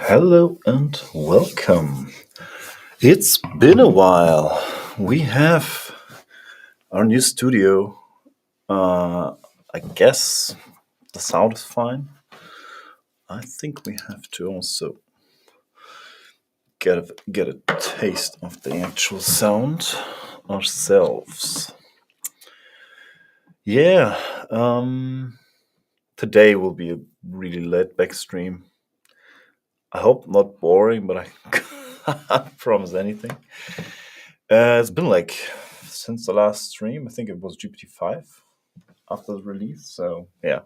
Hello and welcome. It's been a while. We have our new studio. I guess the sound is fine. I think we have to also get a taste of the actual sound ourselves. Yeah, today will be a really laid back stream. I hope not boring, but I can't promise anything. It's been like since the last stream. I think it was GPT-5 after the release. So yeah,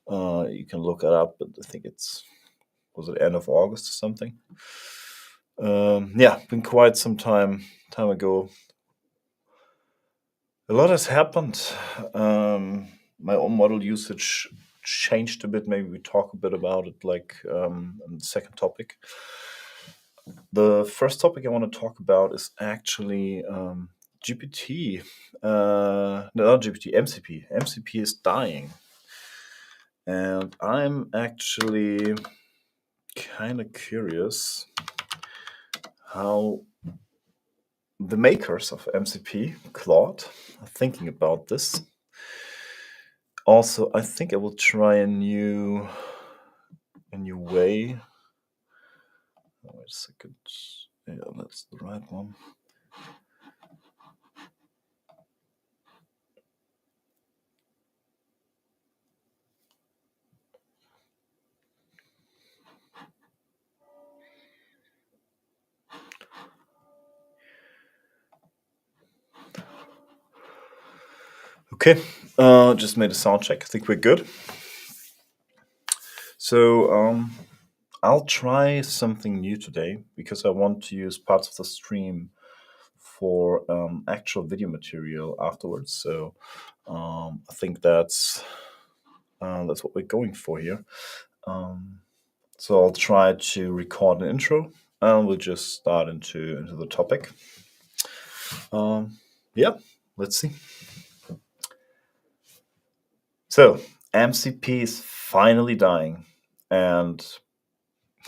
you can look it up. But I think was it end of August or something. Yeah, been quite some time ago. A lot has happened. My own model usage changed a bit. Maybe we talk a bit about it, like in the second topic. The first topic I want to talk about is actually GPT. No, not GPT, MCP. MCP is dying. And I'm actually kind of curious how the makers of MCP, Claude, are thinking about this. Also, I think I will try a new way. Wait a second. Yeah, that's the right one. Okay, just made a sound check. I think we're good. So I'll try something new today because I want to use parts of the stream for actual video material afterwards. So I think that's what we're going for here. So I'll try to record an intro, and we'll just start into the topic. Yeah, let's see. So MCP is finally dying, and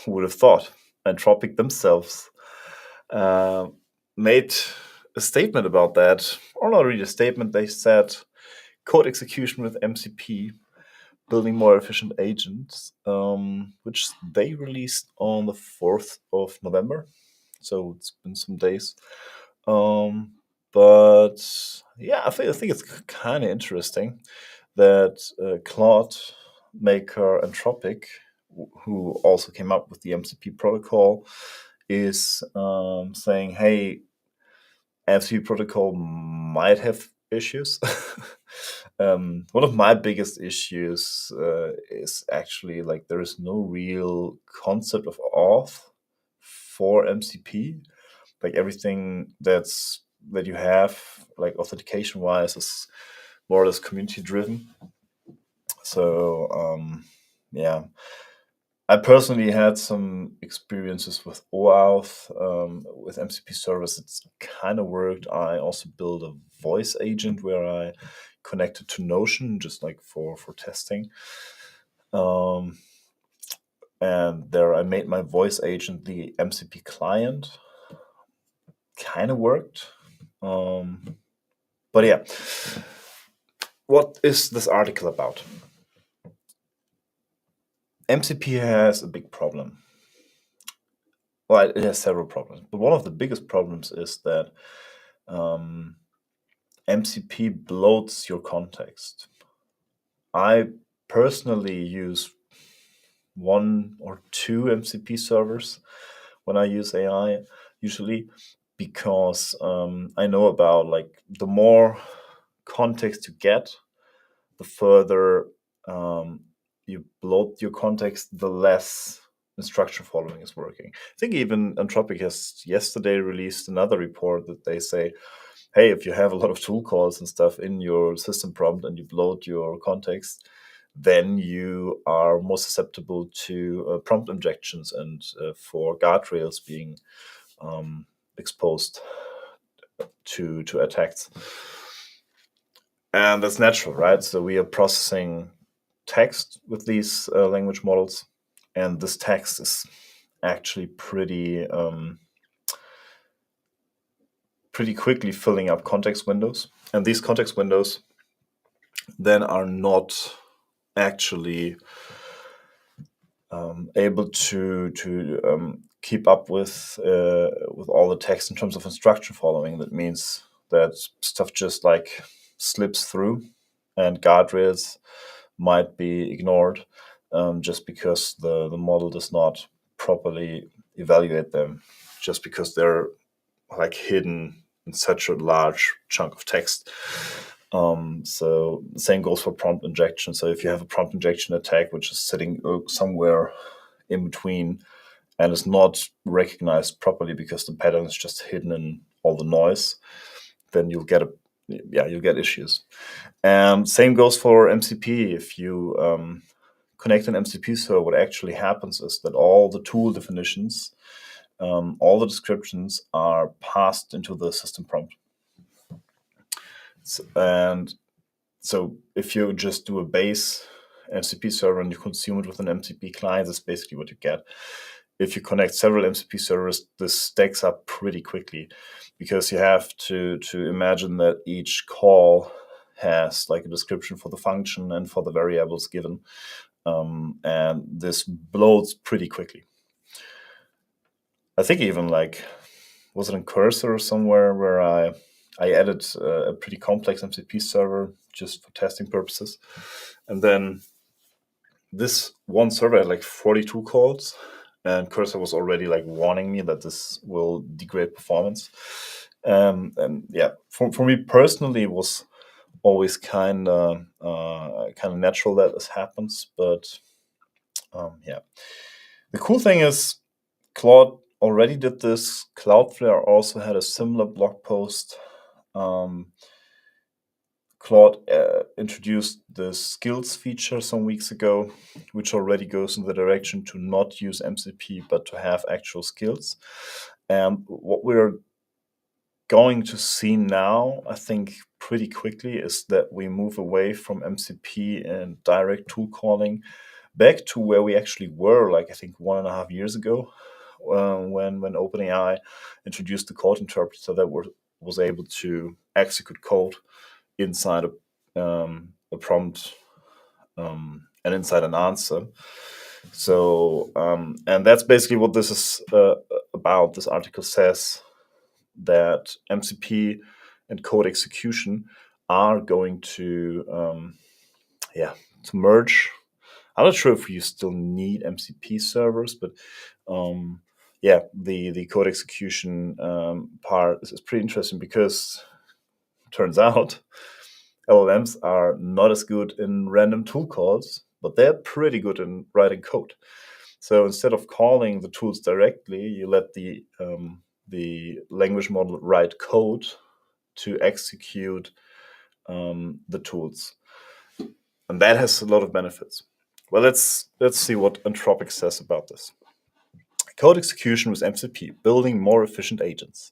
who would have thought? Anthropic themselves made a statement about that, or not really a statement. They said code execution with MCP, building more efficient agents, which they released on the 4th of November. So it's been some days. But yeah, I think it's kind of interesting that Claude maker Anthropic, who also came up with the MCP protocol, is saying, hey, MCP protocol might have issues. One of my biggest issues is actually like there is no real concept of auth for MCP. Like everything that you have, like authentication wise, is more or less community driven. So yeah, I personally had some experiences with OAuth, with MCP servers. It's kind of worked. I also built a voice agent where I connected to Notion, just like for testing. And there I made my voice agent the MCP client. Kind of worked. But yeah, what is this article about? MCP has a big problem. Well, it has several problems, but one of the biggest problems is that MCP bloats your context. I personally use 1 or 2 MCP servers when I use AI, usually, because I know about like the more context you get, the further you bloat your context, the less instruction following is working. I think even Anthropic has yesterday released another report that they say, hey, if you have a lot of tool calls and stuff in your system prompt and you bloat your context, then you are more susceptible to prompt injections and for guardrails being exposed to attacks. And that's natural, right? So we are processing text with these language models, and this text is actually pretty quickly filling up context windows. And these context windows then are not actually able to keep up with all the text in terms of instruction following. That means that stuff just like slips through, and guardrails might be ignored just because the model does not properly evaluate them, just because they're like hidden in such a large chunk of text. So the same goes for prompt injection. So if you have a prompt injection attack which is sitting somewhere in between and is not recognized properly because the pattern is just hidden in all the noise, then you'll get issues. Same goes for MCP. If you connect an MCP server, what actually happens is that all the tool definitions, all the descriptions are passed into the system prompt. And so if you just do a base MCP server and you consume it with an MCP client, that's basically what you get. If you connect several MCP servers, this stacks up pretty quickly, because you have to imagine that each call has like a description for the function and for the variables given. And this bloats pretty quickly. I think even like, was it in Cursor or somewhere where I added a pretty complex MCP server just for testing purposes. And then this one server had like 42 calls, and Cursor was already like warning me that this will degrade performance. And yeah, for me personally, it was always kind of natural that this happens. But yeah, the cool thing is Claude already did this. Cloudflare also had a similar blog post. Claude introduced the skills feature some weeks ago, which already goes in the direction to not use MCP, but to have actual skills. And what we're going to see now, I think pretty quickly, is that we move away from MCP and direct tool calling back to where we actually were, like I think 1.5 years ago, when OpenAI introduced the code interpreter that was able to execute code inside a prompt and inside an answer. So, and that's basically what this is about. This article says that MCP and code execution are going to merge. I'm not sure if you still need MCP servers, but the code execution part is pretty interesting, because it turns out LLMs are not as good in random tool calls, but they're pretty good in writing code. So instead of calling the tools directly, you let the language model write code to execute the tools, and that has a lot of benefits. Well, let's see what Anthropic says about this. Code execution with MCP, building more efficient agents.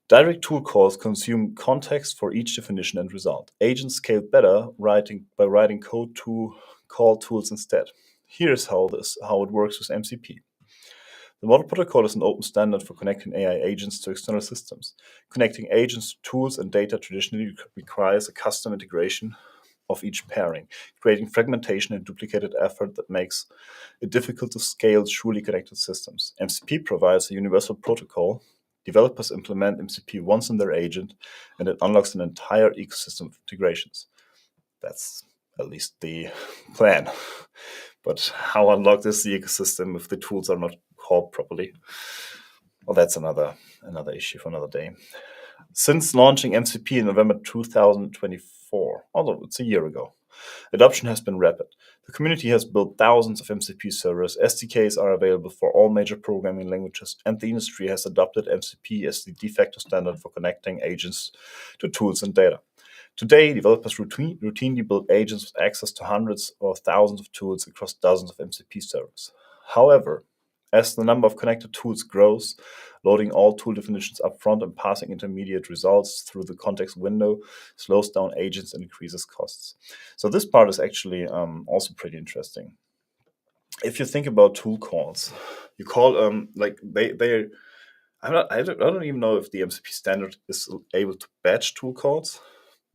Direct tool calls consume context for each definition and result. Agents scale better by writing code to call tools instead. Here's how it works with MCP. The model protocol is an open standard for connecting AI agents to external systems. Connecting agents to tools and data traditionally requires a custom integration of each pairing, creating fragmentation and duplicated effort that makes it difficult to scale truly connected systems. MCP provides a universal protocol. Developers implement MCP once in their agent, and it unlocks an entire ecosystem of integrations. That's at least the plan. But how unlocked is the ecosystem if the tools are not called properly? Well, that's another issue for another day. Since launching MCP in November 2024, although it's a year ago, adoption has been rapid. The community has built thousands of MCP servers, SDKs are available for all major programming languages, and the industry has adopted MCP as the de facto standard for connecting agents to tools and data. Today, developers routinely build agents with access to hundreds or thousands of tools across dozens of MCP servers. However, as the number of connected tools grows, loading all tool definitions upfront and passing intermediate results through the context window slows down agents and increases costs. So this part is actually also pretty interesting. If you think about tool calls, You call like they I don't even know if the MCP standard is able to batch tool calls,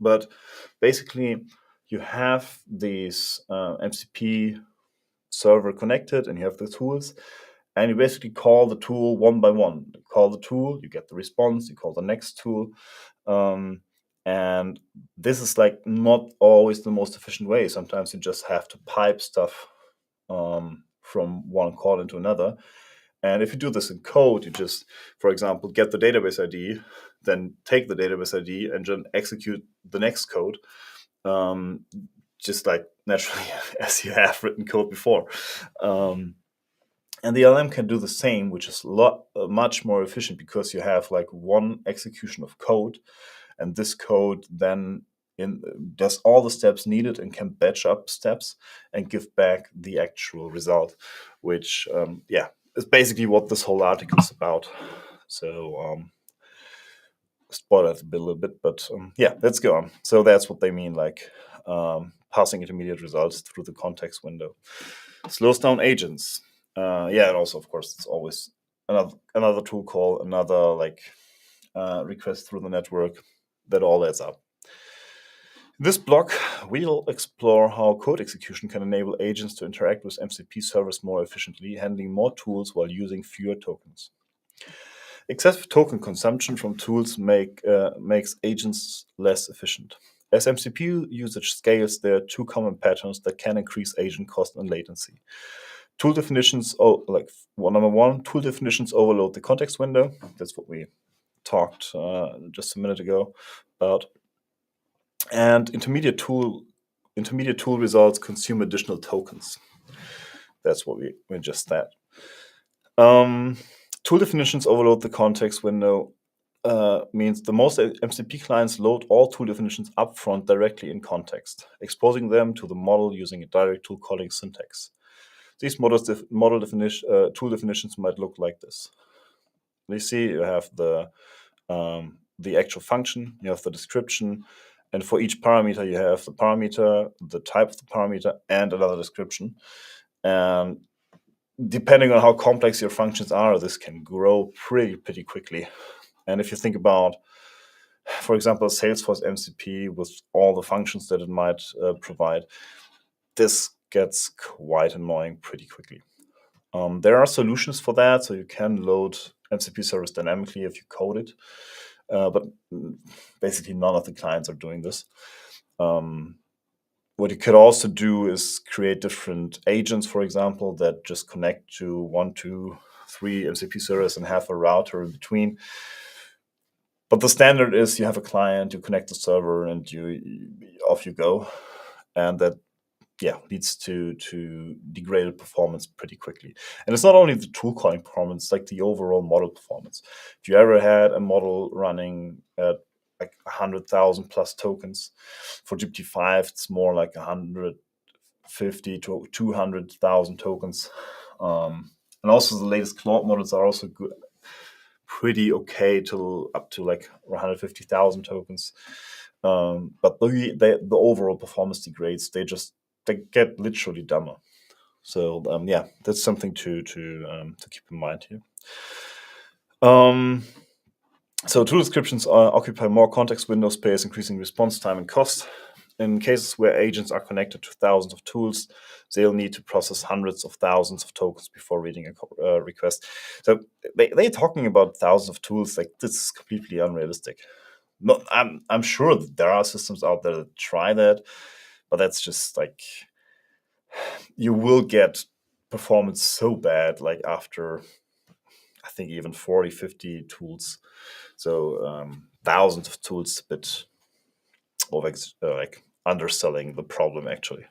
but basically you have these MCP server connected and you have the tools, and you basically call the tool one by one. You call the tool, you get the response, you call the next tool. Um, and this is like not always the most efficient way. Sometimes you just have to pipe stuff from one call into another. And if you do this in code, you just, for example, get the database ID, then take the database ID and then execute the next code, just like naturally as you have written code before. And the LM can do the same, which is much more efficient because you have like one execution of code, and this code then does all the steps needed and can batch up steps and give back the actual result, which is basically what this whole article is about. So spoil it a little bit, but let's go on. So that's what they mean, like passing intermediate results through the context window. Slows down agents. And also, of course, it's always another tool call, another like request through the network. That all adds up. In this block, we'll explore how code execution can enable agents to interact with MCP servers more efficiently, handling more tools while using fewer tokens. Excessive token consumption from tools makes agents less efficient. As MCP usage scales, there are two common patterns that can increase agent cost and latency. Tool definitions, number one, tool definitions overload the context window. That's what we talked just a minute ago about. And intermediate tool results consume additional tokens. That's what we just said. Tool definitions overload the context window means the most MCP clients load all tool definitions upfront directly in context, exposing them to the model using a direct tool calling syntax. These tool definitions might look like this. You see, you have the actual function, you have the description, and for each parameter, you have the parameter, the type of the parameter, and another description. And depending on how complex your functions are, this can grow pretty quickly. And if you think about, for example, Salesforce MCP with all the functions that it might provide, this gets quite annoying pretty quickly. There are solutions for that, so you can load MCP servers dynamically if you code it, but basically none of the clients are doing this. What you could also do is create different agents, for example, that just connect to 1, 2, 3 MCP servers and have a router in between. But the standard is you have a client, you connect the server, and off you go. And that leads to degraded performance pretty quickly. And it's not only the tool calling performance, it's like the overall model performance. If you ever had a model running at like 100,000 plus tokens, for GPT-5, it's more like 150 to 200,000 tokens. And also the latest Claude models are also good, pretty okay till up to like 150,000 tokens. But the overall performance degrades. They get literally dumber. So that's something to keep in mind here. So tool descriptions occupy more context window space, increasing response time and cost. In cases where agents are connected to thousands of tools, they'll need to process hundreds of thousands of tokens before reading a request. So they're talking about thousands of tools. Like, this is completely unrealistic. No, I'm sure that there are systems out there that try that, but that's just like, you will get performance so bad, like after, I think, even 40, 50 tools. So thousands of tools, a bit like underselling the problem, actually.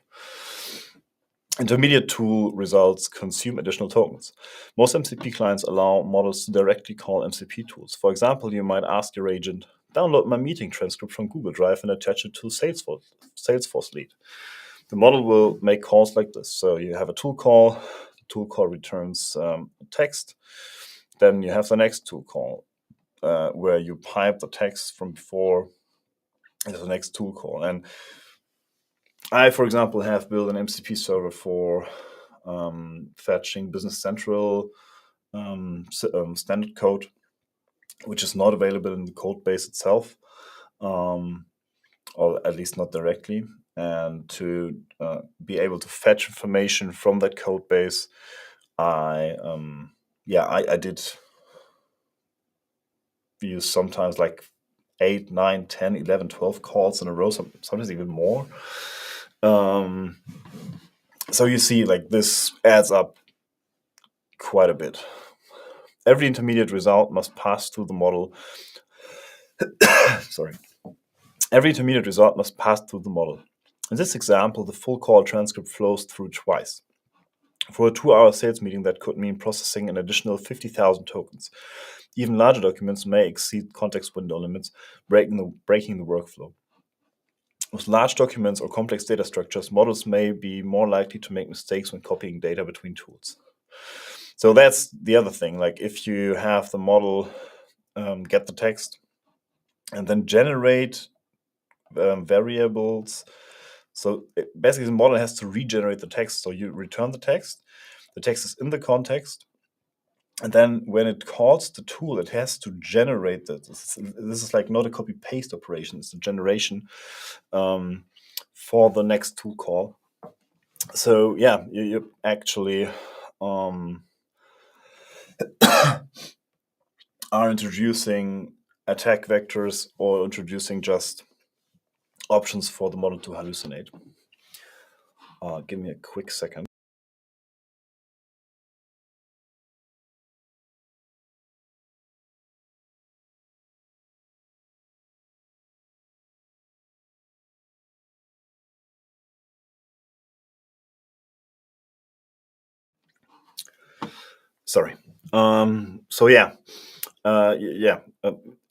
Intermediate tool results consume additional tokens. Most MCP clients allow models to directly call MCP tools. For example, you might ask your agent, download my meeting transcript from Google Drive and attach it to Salesforce lead. The model will make calls like this. So you have a tool call. The tool call returns text. Then you have the next tool call where you pipe the text from before into the next tool call. And I, for example, have built an MCP server for fetching Business Central standard code, which is not available in the code base itself, or at least not directly. And to be able to fetch information from that code base, I did use sometimes like 8, 9, 10, 11, 12 calls in a row, sometimes even more. So you see, like, this adds up quite a bit. Every intermediate result must pass through the model. Sorry. Every intermediate result must pass through the model. In this example, the full call transcript flows through twice. For a 2-hour sales meeting, that could mean processing an additional 50,000 tokens. Even larger documents may exceed context window limits, breaking the workflow. With large documents or complex data structures, models may be more likely to make mistakes when copying data between tools. So that's the other thing. Like, if you have the model get the text and then generate variables. So basically, the model has to regenerate the text. So you return the text is in the context, and then when it calls the tool, it has to generate that. This is like not a copy paste operation; it's a generation for the next tool call. So yeah, you actually are introducing attack vectors or introducing just options for the model to hallucinate. Give me a quick second. Sorry.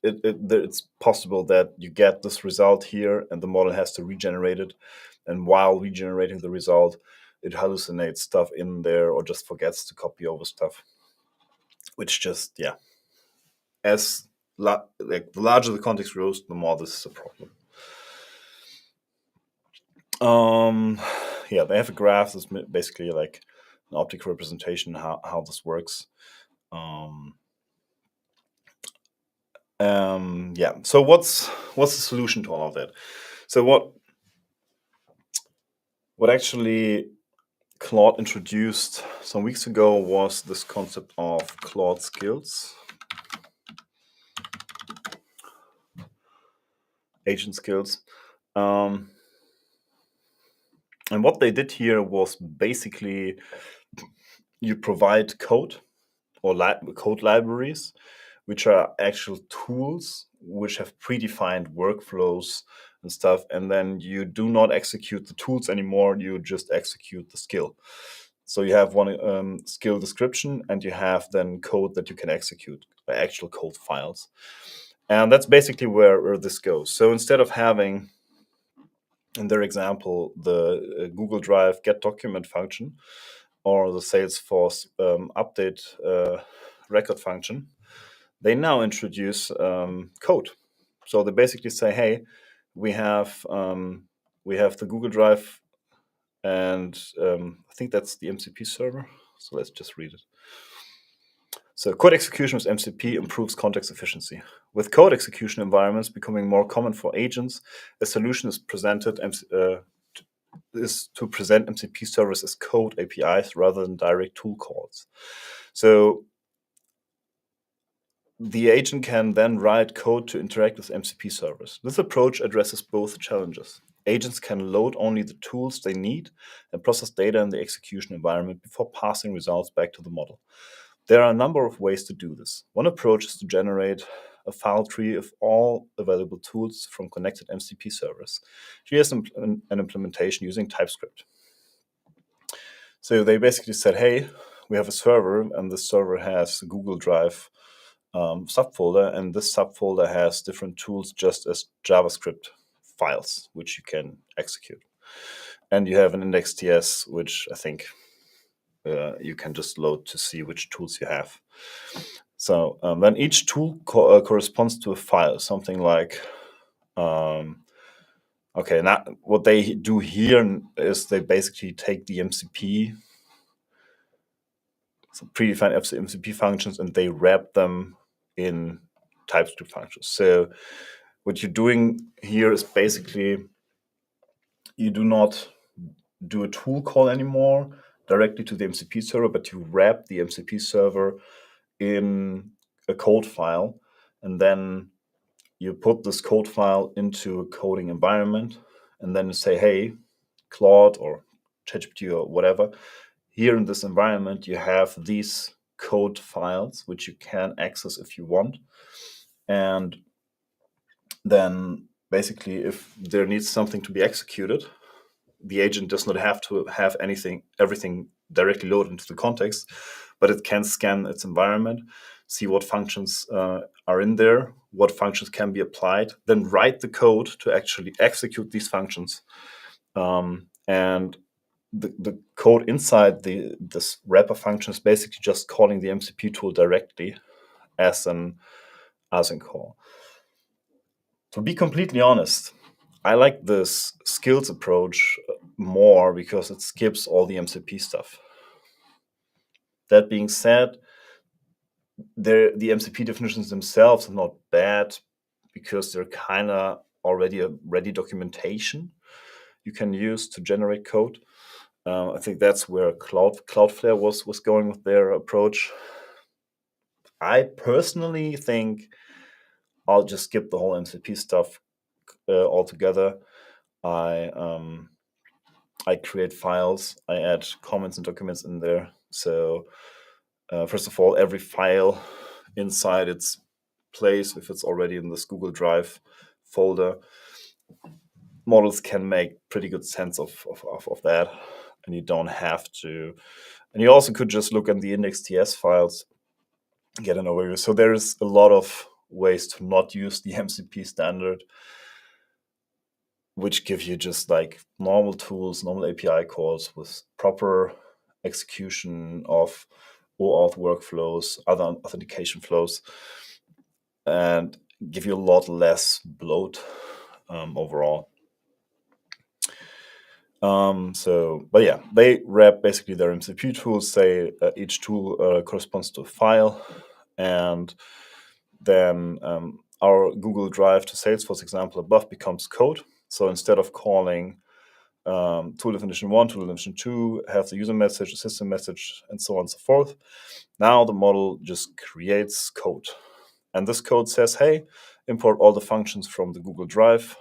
It's possible that you get this result here and the model has to regenerate it. And while regenerating the result, it hallucinates stuff in there or just forgets to copy over stuff. Which just, the larger the context grows, the more this is a problem. They have a graph that's basically like an optical representation how this works. So what's the solution to all of that? So what actually Claude introduced some weeks ago was this concept of Claude skills, agent skills. And what they did here was basically you provide code or code libraries, which are actual tools which have predefined workflows and stuff. And then you do not execute the tools anymore. You just execute the skill. So you have one skill description and you have then code that you can execute, actual code files. And that's basically where this goes. So instead of having, in their example, the Google Drive get document function or the Salesforce update record function, they now introduce code. So they basically say, hey, we have the Google Drive, and I think that's the MCP server. So let's just read it. So code execution with MCP improves context efficiency. With code execution environments becoming more common for agents, a solution is to present MCP servers as code APIs rather than direct tool calls. So the agent can then write code to interact with MCP servers. This approach addresses both challenges. Agents can load only the tools they need and process data in the execution environment before passing results back to the model. There are a number of ways to do this. One approach is to generate a file tree of all available tools from connected MCP servers. Here's an implementation using TypeScript. So they basically said, hey, we have a server, and this server has a Google Drive subfolder, and this subfolder has different tools just as JavaScript files, which you can execute. And you have an index.ts, which I think you can just load to see which tools you have. So then each tool corresponds to a file, something like, now what they do here is they basically take the MCP predefined MCP functions, and they wrap them in TypeScript functions. So what you're doing here is basically you do not do a tool call anymore directly to the MCP server, but you wrap the MCP server in a code file, and then you put this code file into a coding environment, and then you say, hey, Claude or ChatGPT or whatever, here in this environment, you have these code files, which you can access if you want. And then basically, if there needs something to be executed, the agent does not have to have everything directly loaded into the context, but it can scan its environment, see what functions are in there, what functions can be applied, then write the code to actually execute these functions. And the code inside this wrapper function is basically just calling the MCP tool directly as an async call. To be completely honest, I like this skills approach more because it skips all the MCP stuff. That being said, the MCP definitions themselves are not bad because they're kind of already a ready documentation you can use to generate code. I think that's where Cloudflare was going with their approach. I personally think I'll just skip the whole MCP stuff altogether. I create files, I add comments and documents in there. So first of all, every file inside its place, if it's already in this Google Drive folder, models can make pretty good sense of that. And you don't have to. And you also could just look at the index.ts files, get an overview. So there is a lot of ways to not use the MCP standard, which give you just like normal tools, normal API calls with proper execution of OAuth workflows, other authentication flows, and give you a lot less bloat overall. But yeah, they wrap basically their MCP tools, say each tool corresponds to a file, and then our Google Drive to Salesforce example above becomes code. So instead of calling tool definition 1, tool definition 2, have the user message, the system message, and so on and so forth, now the model just creates code. And this code says, hey, import all the functions from the Google Drive,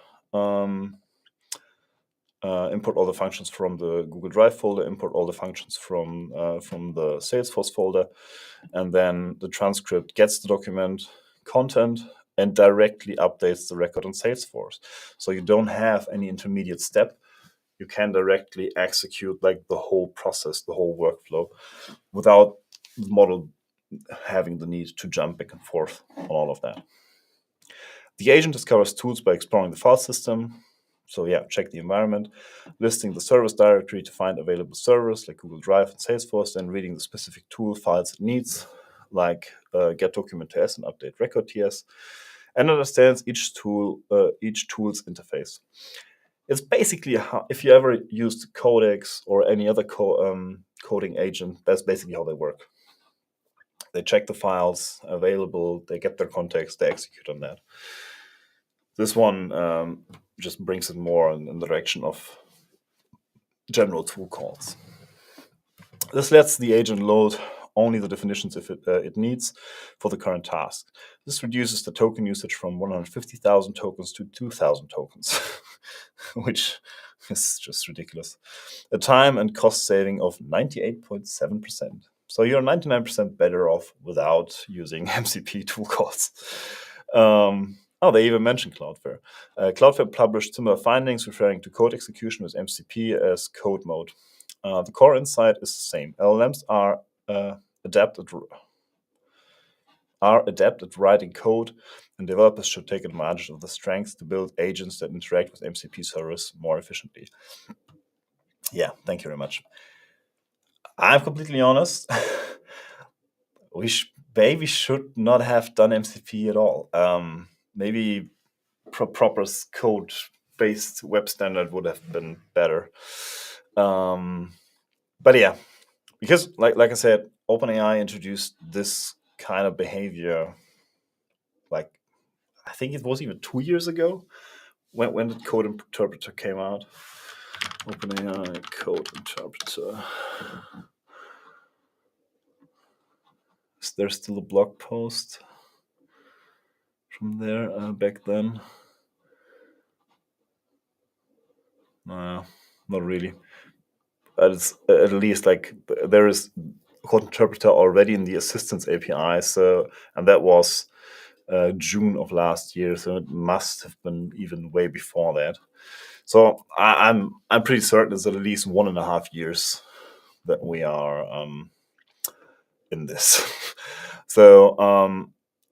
import all the functions from the Google Drive folder, import all the functions from the Salesforce folder, and then the transcript gets the document content and directly updates the record on Salesforce. So you don't have any intermediate step. You can directly execute like the whole process, the whole workflow, without the model having the need to jump back and forth on all of that. The agent discovers tools by exploring the file system. So yeah, check the environment, listing the service directory to find available servers like Google Drive and Salesforce, then reading the specific tool files it needs, like get document TS and update record TS, and understands each tool's interface. It's basically if you ever used Codex or any other coding agent, that's basically how they work. They check the files available, they get their context, they execute on that. This one just brings it more in the direction of general tool calls. This lets the agent load only the definitions if it needs for the current task. This reduces the token usage from 150,000 tokens to 2,000 tokens, which is just ridiculous. A time and cost saving of 98.7%. So you're 99% better off without using MCP tool calls. They even mentioned Cloudflare. Cloudflare published similar findings referring to code execution with MCP as code mode. The core insight is the same. LLMs are adept at writing code, and developers should take advantage of the strengths to build agents that interact with MCP servers more efficiently. Yeah, thank you very much. I'm completely honest. We maybe should not have done MCP at all. Maybe proper code-based web standard would have been better. But yeah, because like I said, OpenAI introduced this kind of behavior, like I think it was even 2 years ago. When did Code Interpreter came out? OpenAI Code Interpreter. Is there still a blog post from there back then? Not really. But it's at least like there is Code Interpreter already in the Assistance API. So, and that was June of last year. So it must have been even way before that. So I'm pretty certain it's at least 1.5 years that we are in this. So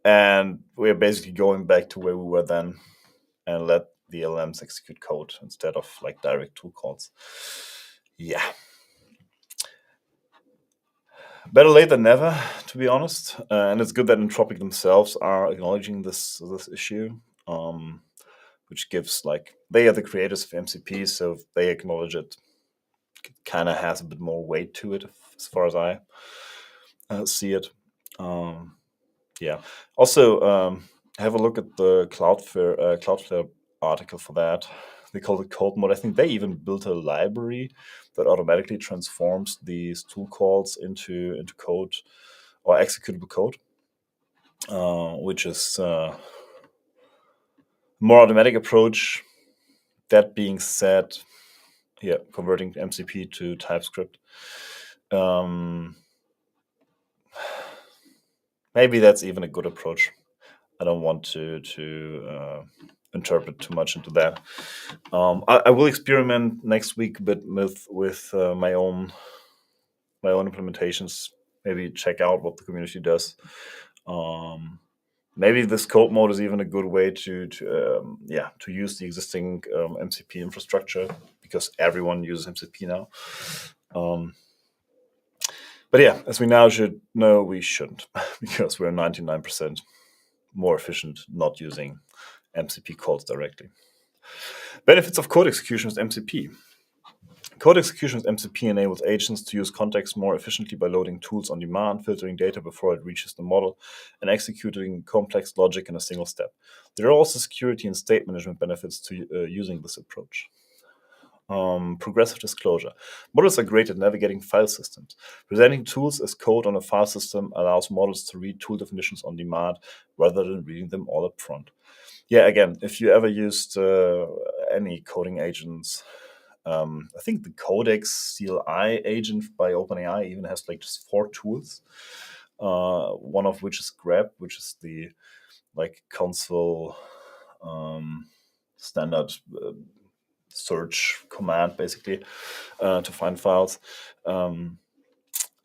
and we're basically going back to where we were then, and let the LMs execute code instead of like direct tool calls. Yeah. Better late than never, to be honest. And it's good that Anthropic themselves are acknowledging this issue, which gives like they are the creators of MCP, so if they acknowledge it, kind of has a bit more weight to it, as far as I see it. Yeah. Also, have a look at the Cloudflare article for that. They call it code mode. I think they even built a library that automatically transforms these tool calls into code or executable code, which is a more automatic approach. That being said, yeah, converting MCP to TypeScript. Maybe that's even a good approach. I don't want to interpret too much into that. I will experiment next week a bit with my own implementations. Maybe check out what the community does. Maybe this code mode is even a good way to use the existing MCP infrastructure, because everyone uses MCP now. But yeah, as we now should know, we shouldn't, because we're 99% more efficient not using MCP calls directly. Benefits of code execution with MCP. Code execution with MCP enables agents to use context more efficiently by loading tools on demand, filtering data before it reaches the model, and executing complex logic in a single step. There are also security and state management benefits to using this approach. Progressive disclosure. Models are great at navigating file systems. Presenting tools as code on a file system allows models to read tool definitions on demand rather than reading them all up front. Yeah, again, if you ever used any coding agents, I think the Codex CLI agent by OpenAI even has like just 4 tools. One of which is grep, which is the like console standard search command, basically, to find files. I'm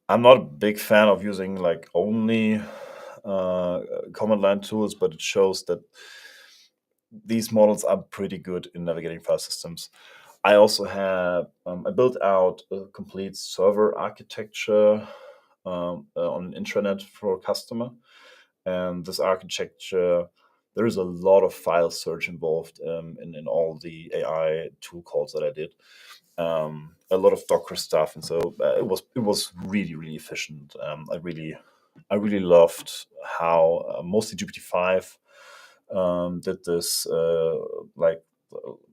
not a big fan of using like only command line tools, but it shows that these models are pretty good in navigating file systems. I also have I built out a complete server architecture on an intranet for a customer, and this architecture, there is a lot of file search involved in all the AI tool calls that I did. A lot of Docker stuff, and so it was really efficient. I really loved how mostly GPT-5 did this. Like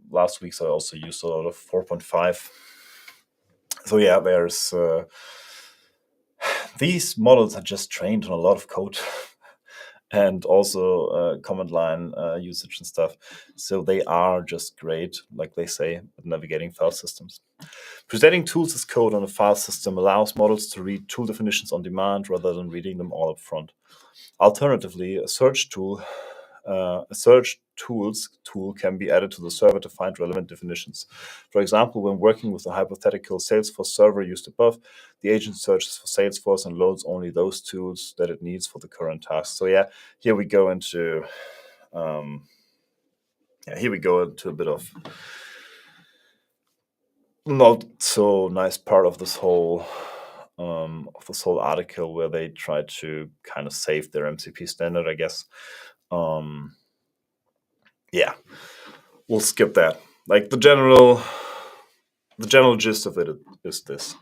last week, so I also used a lot of 4.5. So yeah, there's these models are just trained on a lot of code. And also command line usage and stuff. So they are just great, like they say, at navigating file systems. Presenting tools as code on a file system allows models to read tool definitions on demand rather than reading them all up front. Alternatively, a search tools tool can be added to the server to find relevant definitions. For example, when working with a hypothetical Salesforce server used above, the agent searches for Salesforce and loads only those tools that it needs for the current task. So yeah, here we go into a bit of not so nice part of this whole article, where they try to kind of save their MCP standard, I guess. Yeah, we'll skip that. Like the general gist of it is this: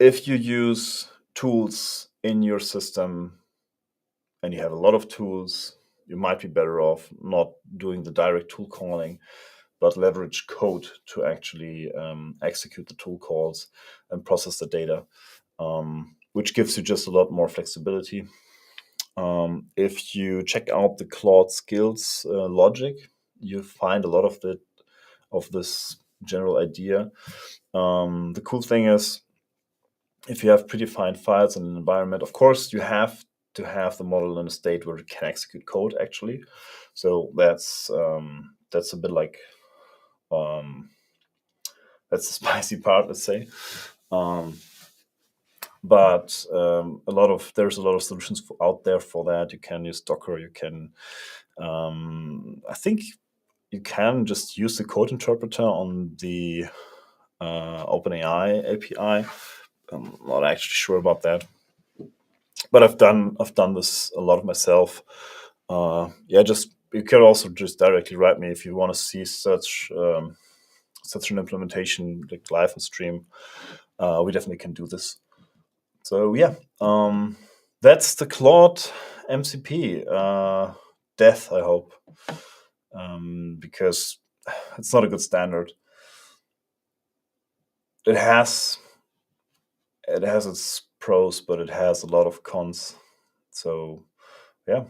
if you use tools in your system and you have a lot of tools, you might be better off not doing the direct tool calling, but leverage code to actually execute the tool calls and process the data, which gives you just a lot more flexibility. If you check out the Claude skills logic, you find a lot of this general idea. The cool thing is, if you have predefined files in an environment, of course, you have to have the model in a state where it can execute code, actually. So that's a bit like that's the spicy part, let's say. But there's a lot of solutions out there for that. You can use Docker. You can, I think, you can just use the code interpreter on the OpenAI API. I'm not actually sure about that, but I've done this a lot of myself. Just you can also just directly write me if you want to see such an implementation like live and stream. We definitely can do this. So yeah, that's the Claude MCP death, I hope, because it's not a good standard. It has its pros, but it has a lot of cons. So yeah,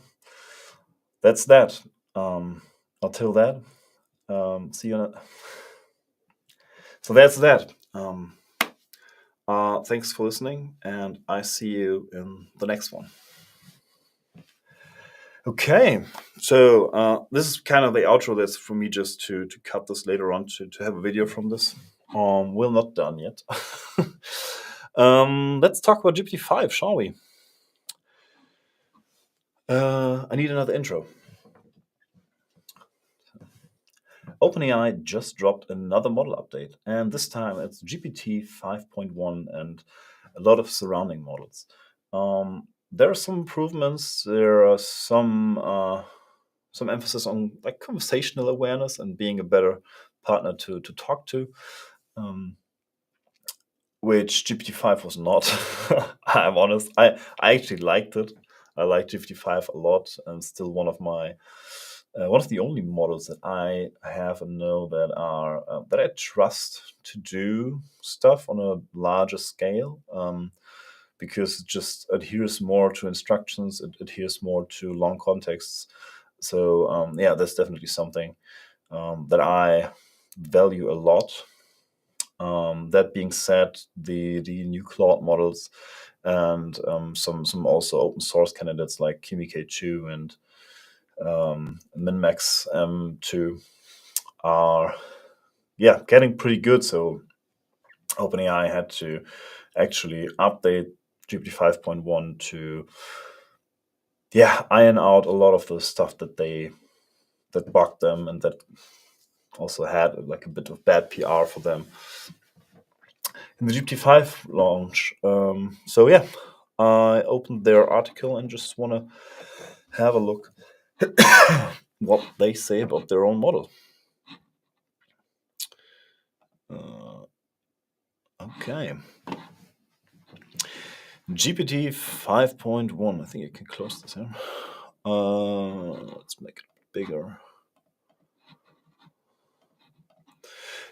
that's that. Until that, see you. So that's that. Thanks for listening, and I see you in the next one. Okay, so this is kind of the outro. That's for me just to cut this later on to have a video from this. We're not done yet. Let's talk about GPT-5, shall we? I need another intro. OpenAI just dropped another model update, and this time it's GPT 5.1 and a lot of surrounding models. There are some improvements. There are some emphasis on like conversational awareness and being a better partner to talk to, which GPT-5 was not. I'm honest. I actually liked it. I like GPT-5 a lot, and still one of the only models that I have and know that are that I trust to do stuff on a larger scale, because it just adheres more to instructions. It adheres more to long contexts. So that's definitely something that I value a lot. That being said, the new Claude models and some also open source candidates like Kimi K2 and MinMax M2 are getting pretty good. So OpenAI had to actually update GPT 5.1 to iron out a lot of the stuff that bugged them and that also had like a bit of bad PR for them in the GPT-5 launch. I opened their article and just want to have a look what they say about their own model. Okay. GPT 5.1. I think I can close this here. Let's make it bigger.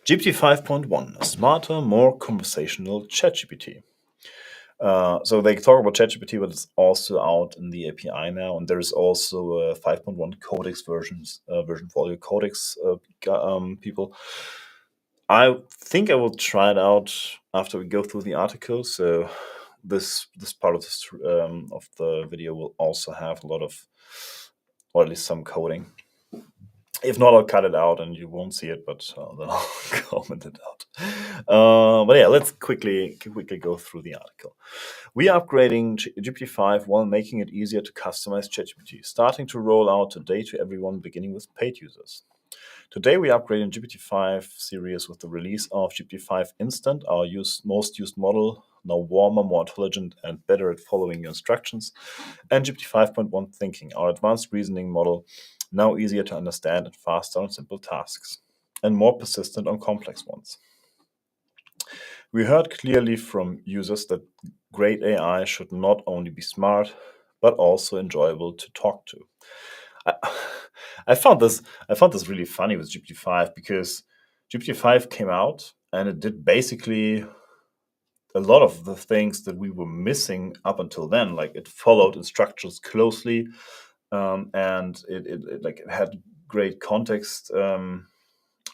GPT 5.1, a smarter, more conversational ChatGPT. So they talk about ChatGPT, but it's also out in the API now, and there's also a 5.1 Codex version for all your Codex people. I think I will try it out after we go through the article. So this part of the video will also have a lot of, or at least some coding. If not, I'll cut it out and you won't see it, but then I'll comment it out. But yeah, let's quickly go through the article. We are upgrading GPT-5 while making it easier to customize ChatGPT, starting to roll out today to everyone, beginning with paid users. Today, we are upgrading GPT-5 series with the release of GPT-5 Instant, our most used model, now warmer, more intelligent, and better at following your instructions, and GPT 5.1 Thinking, our advanced reasoning model, now easier to understand and faster on simple tasks, and more persistent on complex ones. We heard clearly from users that great AI should not only be smart, but also enjoyable to talk to. I, I found this really funny with GPT-5 because GPT-5 came out and it did basically a lot of the things that we were missing up until then. Like it followed instructions closely, and like it had great context,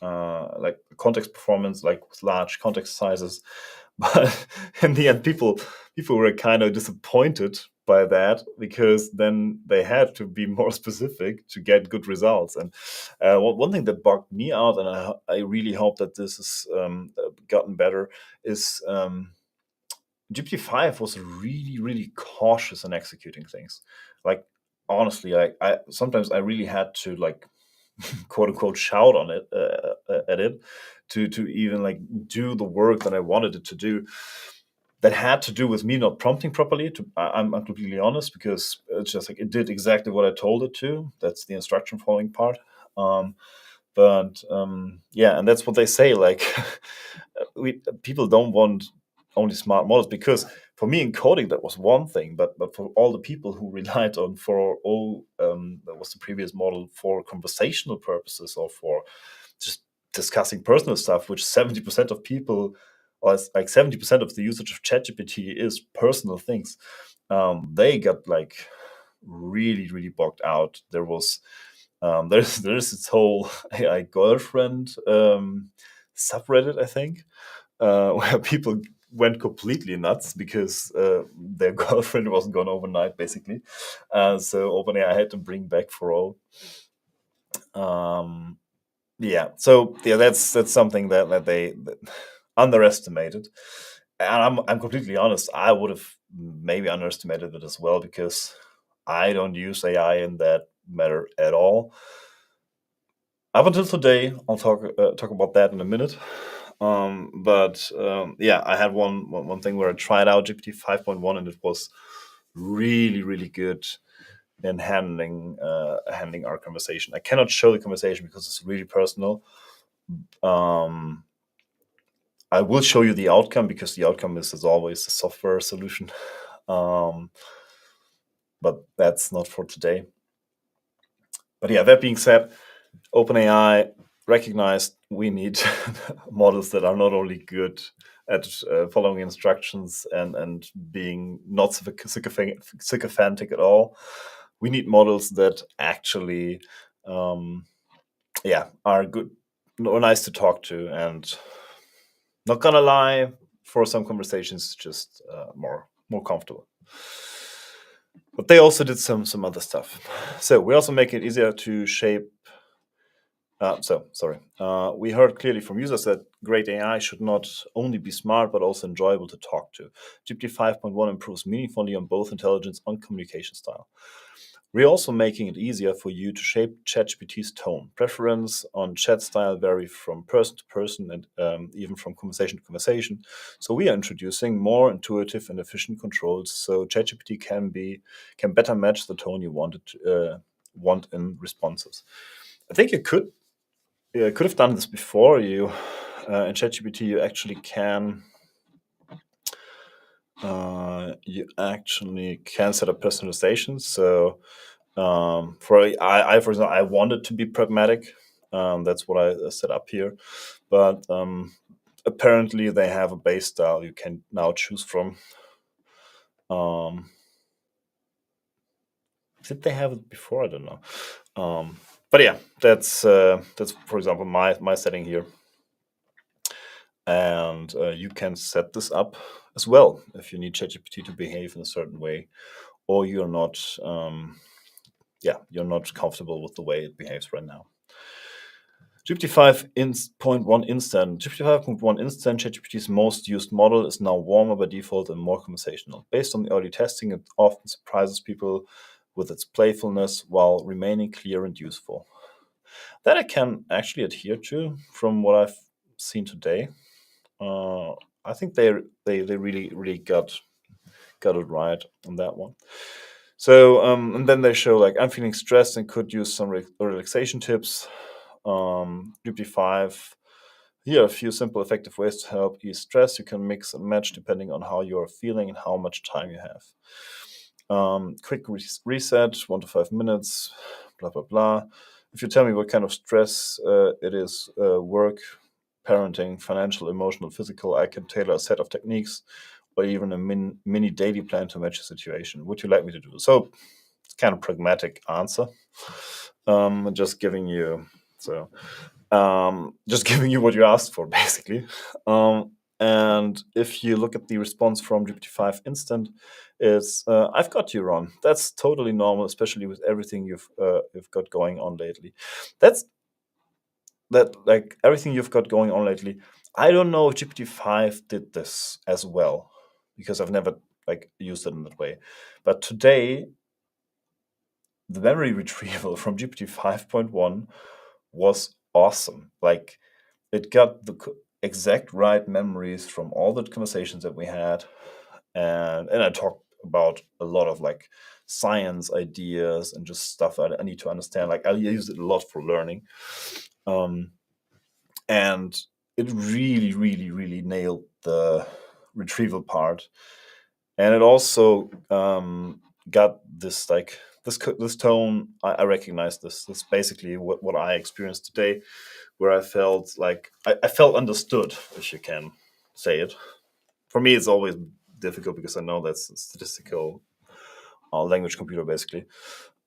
like context performance, like with large context sizes. But in the end, people were kind of disappointed by that because then they had to be more specific to get good results. And one thing that bugged me out, and I really hope that this has gotten better, is GPT-5 was really, really cautious in executing things. Like honestly, I sometimes I really had to like quote unquote shout on it at it to even like do the work that I wanted it to do. That had to do with me not prompting properly. I'm completely honest because it's just like it did exactly what I told it to. That's the instruction following part. Um, but yeah, and that's what they say. Like we people don't want only smart models because for me in coding that was one thing, but for all the people who relied on for all that was the previous model for conversational purposes or for just discussing personal stuff, which 70% of people or it's like 70% of the usage of ChatGPT is personal things. They got like really really bogged out. There was there's this whole AI girlfriend subreddit, I think, where people went completely nuts because their girlfriend wasn't gone overnight, basically. So OpenAI had to bring back for all. Um, yeah, so yeah, that's something that they underestimated, and I'm completely honest. I would have maybe underestimated it as well because I don't use AI in that matter at all. Up until today, I'll talk about that in a minute. But yeah, I had one thing where I tried out GPT 5.1 and it was really really good in handling our conversation. I cannot show the conversation because it's really personal. Um, I will show you the outcome because the outcome is, as always, a software solution. Um, but that's not for today. But yeah, that being said, OpenAI recognized we need models that are not only good at following instructions and being not sycophantic at all. We need models that actually, yeah, are good, nice to talk to, and not gonna lie, for some conversations, just more comfortable. But they also did some other stuff. So we also make it easier to shape. We heard clearly from users that great AI should not only be smart but also enjoyable to talk to. GPT 5.1 improves meaningfully on both intelligence and communication style. We're also making it easier for you to shape ChatGPT's tone. Preference on chat style vary from person to person and even from conversation to conversation. So we are introducing more intuitive and efficient controls so ChatGPT can better match the tone you want in responses. I think you could have done this before. You in ChatGPT you actually can set up personalization. So for example, I wanted to be pragmatic. That's what I set up here. But apparently, they have a base style you can now choose from. Um, did they have it before? I don't know. But yeah, that's for example my setting here, and you can set this up as well if you need ChatGPT to behave in a certain way, or you're not. You're not comfortable with the way it behaves right now. GPT 5.1 Instant. GPT 5.1 Instant, ChatGPT's most used model, is now warmer by default and more conversational. Based on the early testing, it often surprises people with its playfulness while remaining clear and useful. That I can actually adhere to from what I've seen today. I think they really really got it right on that one. So and then they show like I'm feeling stressed and could use some relaxation tips. GPT 5 Here are a few simple, effective ways to help ease stress. You can mix and match depending on how you're feeling and how much time you have. Quick reset, 1 to 5 minutes, blah, blah, blah. If you tell me what kind of stress it is, work, parenting, financial, emotional, physical, I can tailor a set of techniques or even a mini daily plan to match your situation. Would you like me to do? So it's kind of pragmatic answer. Just giving you just giving you what you asked for, basically. And if you look at the response from GPT-5 Instant, it's I've got you, Ron. That's totally normal, especially with everything you've got going on lately. That's like everything you've got going on lately. I don't know if GPT-5 did this as well because I've never like used it in that way. But today, the memory retrieval from GPT 5.1 was awesome. Like it got the exact right memories from all the conversations that we had, and I talked about a lot of like science ideas and just stuff I need to understand. Like I use it a lot for learning, and it really, really, really nailed the retrieval part, and it also got this like this tone. I recognize this. This is basically what I experienced today, where I felt like I felt understood, if you can say it. For me, it's always difficult because I know that's a statistical language computer, basically.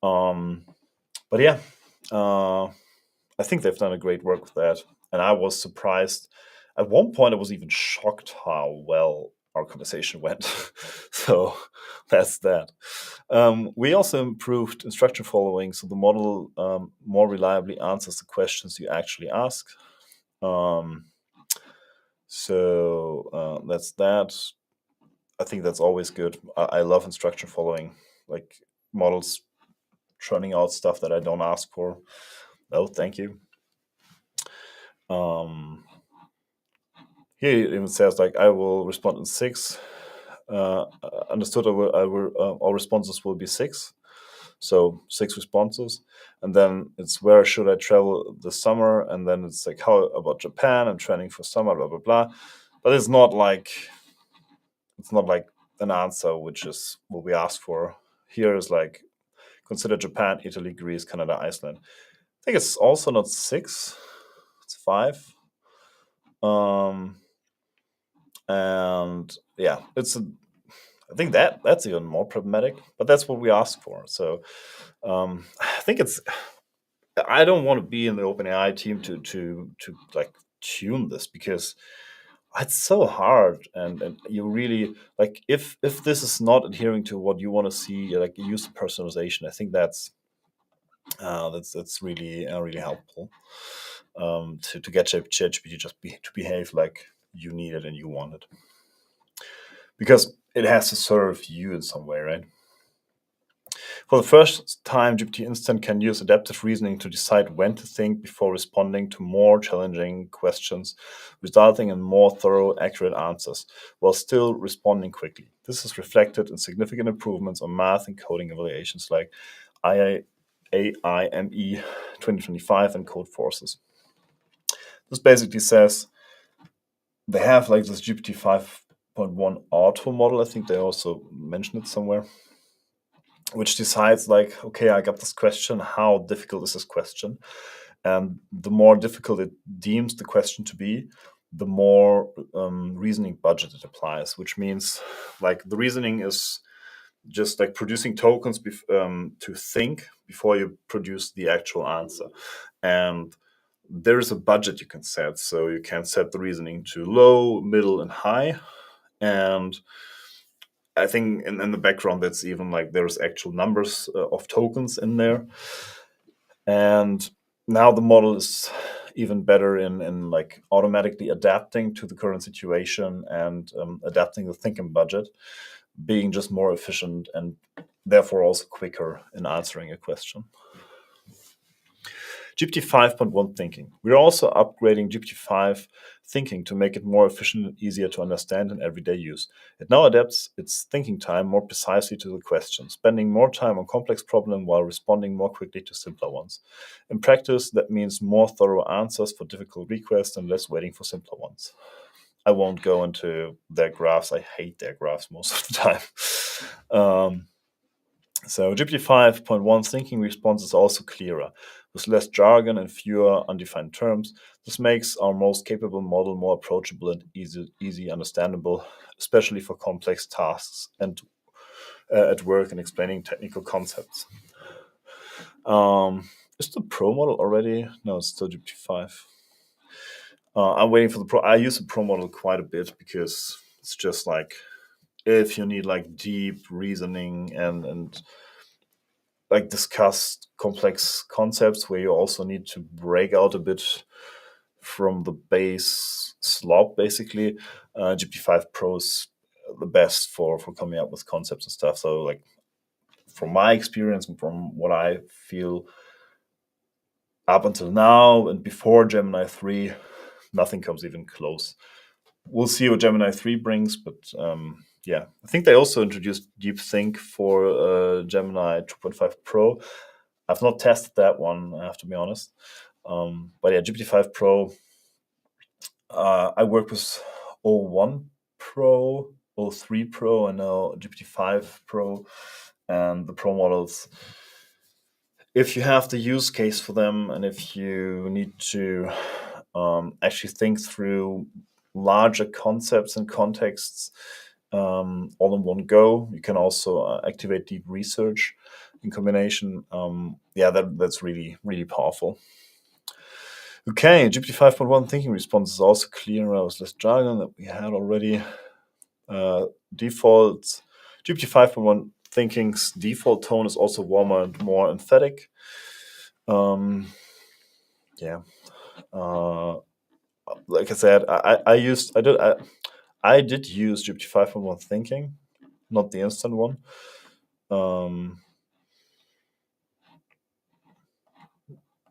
But yeah, I think they've done a great work with that, and I was surprised. At one point, I was even shocked how well our conversation went. So that's that. We also improved instruction following, so the model more reliably answers the questions you actually ask. So that's that. I think that's always good. I love instruction following, like models churning out stuff that I don't ask for. Oh, thank you. Here it even says like I will respond in 6. Understood. All responses will be 6. So 6 responses, and then it's where should I travel this summer, and then it's like how about Japan? I'm training for summer, blah blah blah. But it's not like an answer which is what we asked for. Here is like consider Japan, Italy, Greece, Canada, Iceland. I think it's also not 6; it's 5. And yeah, I think that's even more problematic, but that's what we asked for. So I think I don't want to be in the OpenAI team to like tune this because it's so hard, and you really like if this is not adhering to what you want to see, like use personalization. I think that's really really helpful to get ChatGPT to behave like you need it and you want it, because it has to serve you in some way, right? For the first time, GPT Instant can use adaptive reasoning to decide when to think before responding to more challenging questions, resulting in more thorough, accurate answers, while still responding quickly. This is reflected in significant improvements on math and coding evaluations like AIME 2025 and Code Forces. This basically says they have like this GPT 5.1 auto model. I think they also mentioned it somewhere, which decides like, okay, I got this question. How difficult is this question? And the more difficult it deems the question to be, the more reasoning budget it applies, which means like the reasoning is just like producing tokens to think before you produce the actual answer. And there is a budget you can set. So you can set the reasoning to low, middle, and high. And I think in the background, that's even like there's actual numbers of tokens in there. And now the model is even better in like automatically adapting to the current situation and adapting the thinking budget, being just more efficient and therefore also quicker in answering a question. GPT-5.1 thinking. We're also upgrading GPT-5 thinking to make it more efficient and easier to understand in everyday use. It now adapts its thinking time more precisely to the question, spending more time on complex problems while responding more quickly to simpler ones. In practice, that means more thorough answers for difficult requests and less waiting for simpler ones. I won't go into their graphs. I hate their graphs most of the time. So GPT-5.1 thinking response is also clearer, with less jargon and fewer undefined terms. This makes our most capable model more approachable and easy understandable, especially for complex tasks and at work and explaining technical concepts. Is the Pro model already? No, it's still GPT-5. I'm waiting for the Pro. I use the Pro model quite a bit because it's just like if you need like deep reasoning and like discuss complex concepts where you also need to break out a bit from the base slop, basically, GPT-5 Pro is the best for coming up with concepts and stuff. So like from my experience and from what I feel up until now and before Gemini 3, nothing comes even close. We'll see what Gemini 3 brings, but yeah, I think they also introduced DeepThink for Gemini 2.5 Pro. I've not tested that one, I have to be honest. But yeah, GPT-5 Pro, I work with O1 Pro, O3 Pro, and now GPT-5 Pro, and the Pro models. If you have the use case for them, and if you need to actually think through larger concepts and contexts all in one go, you can also activate deep research in combination. Yeah, that's really, really powerful. Okay, GPT-5.1 thinking response is also clearer with less jargon that we had already. Default GPT-5.1 thinking's default tone is also warmer and more emphatic. Yeah. Like I said, I did use GPT-5.1 thinking, not the instant one.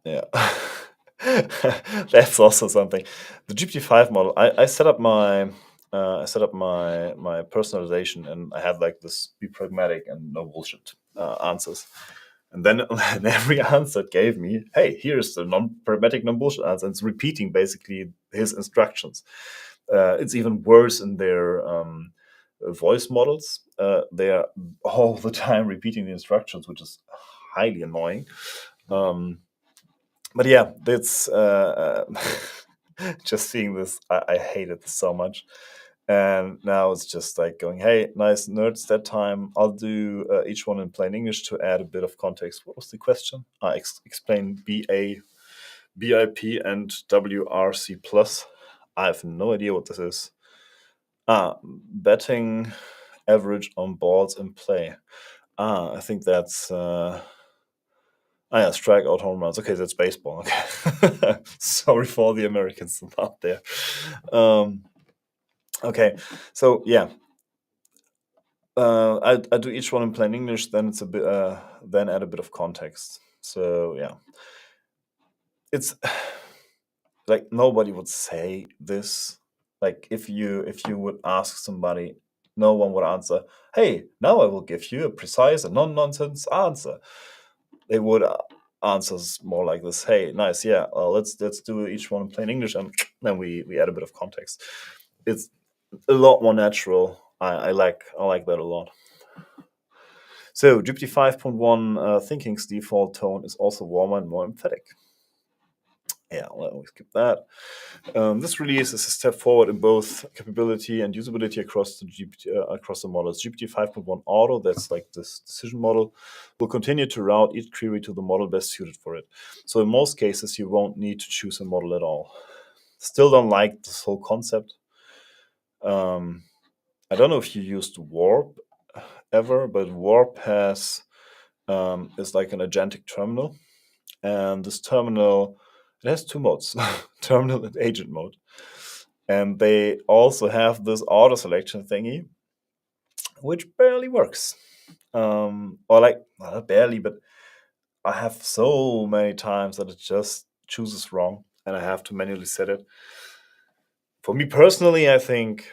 Yeah. That's also something. The GPT-5 model. I set up my my personalization, and I had like this be pragmatic and no bullshit answers. And then in every answer it gave me, hey, here's the non-pragmatic, non-bullshit answer. And it's repeating basically his instructions. It's even worse in their voice models. They are all the time repeating the instructions, which is highly annoying. But yeah, that's just seeing this. I hated this so much. And now it's just like going, hey, nice nerds that time. I'll do each one in plain English to add a bit of context. What was the question? Explain BIP and WRC plus. I have no idea what this is. Betting average on balls in play. I think that's yeah, strikeout home runs. Okay, that's baseball. Okay, sorry for all the Americans out there. Okay, so yeah, I do each one in plain English. Then it's a bit. Then add a bit of context. So yeah, it's like nobody would say this. Like if you would ask somebody, no one would answer. Hey, now I will give you a precise and non-nonsense answer. They would answer more like this. Hey, nice, yeah. Let's do each one in plain English, and then we add a bit of context. It's a lot more natural. I like that a lot. So GPT 5.1 thinking's default tone is also warmer and more emphatic. Yeah, we'll skip that. This release is a step forward in both capability and usability across the models. GPT 5.1 Auto, that's like this decision model, will continue to route each query to the model best suited for it. So in most cases, you won't need to choose a model at all. Still don't like this whole concept. I don't know if you used Warp ever, but Warp has is like an agentic terminal, and this terminal, it has two modes, terminal and agent mode. And they also have this auto selection thingy, which barely works. Or like, not barely, but I have so many times that it just chooses wrong and I have to manually set it. For me personally, I think,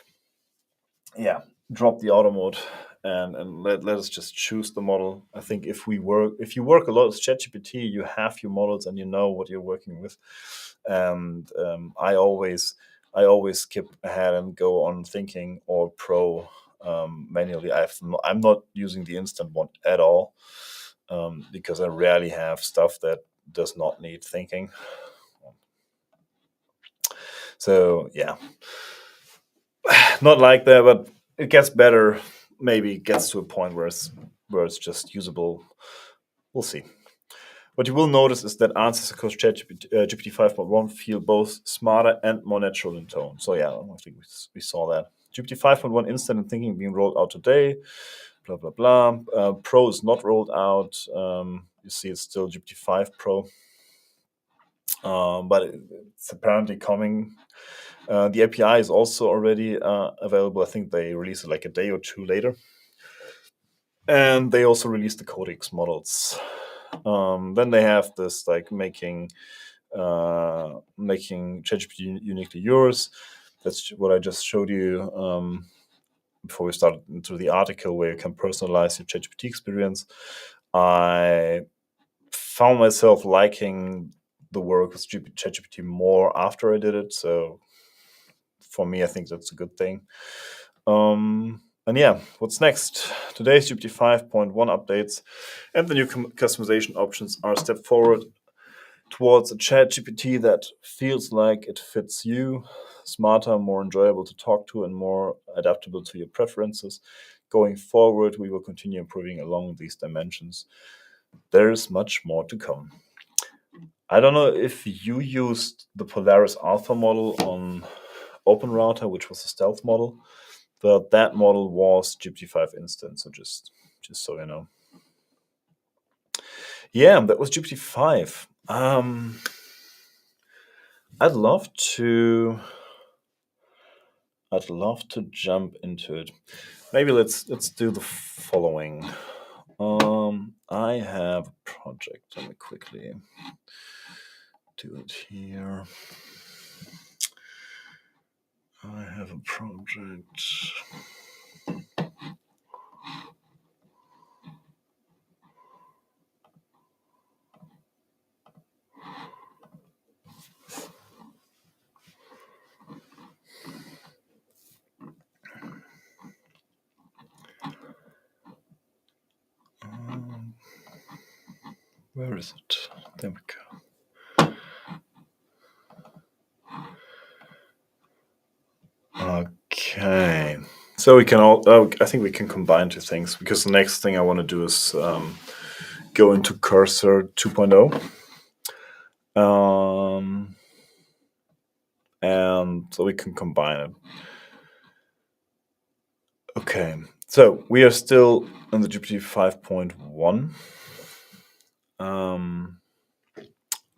yeah, drop the auto mode and let us just choose the model. I think if you work a lot with ChatGPT, you have your models and you know what you're working with. And I always skip ahead and go on thinking or pro manually. I'm not using the instant one at all because I rarely have stuff that does not need thinking. So yeah, not like that, but it gets better. Maybe it gets to a point where it's just usable. We'll see. What you will notice is that answers across GPT 5.1 feel both smarter and more natural in tone. So yeah, I think we saw that. GPT 5.1 instant and thinking being rolled out today. Blah blah blah. Pro is not rolled out. You see, it's still GPT 5 Pro, but it's apparently coming. The API is also already available. I think they released it like a day or two later. And they also released the Codex models. Then they have this like making ChatGPT uniquely yours. That's what I just showed you before we started into the article, where you can personalize your ChatGPT experience. I found myself liking the work with ChatGPT more after I did it. So for me, I think that's a good thing. And yeah, what's next? Today's GPT 5.1 updates and the new customization options are a step forward towards a ChatGPT that feels like it fits you, smarter, more enjoyable to talk to, and more adaptable to your preferences. Going forward, we will continue improving along these dimensions. There is much more to come. I don't know if you used the Polaris Alpha model on OpenRouter, which was a stealth model, but that model was GPT-5 instant. So just so you know. Yeah, that was GPT-5. I'd love to jump into it. Maybe let's do the following. I have a project. Let me quickly do it here. I have a project. Where is it? There we go. Okay. So we can I think we can combine two things, because the next thing I want to do is go into Cursor 2.0. And so we can combine it. Okay. So we are still in the GPT 5.1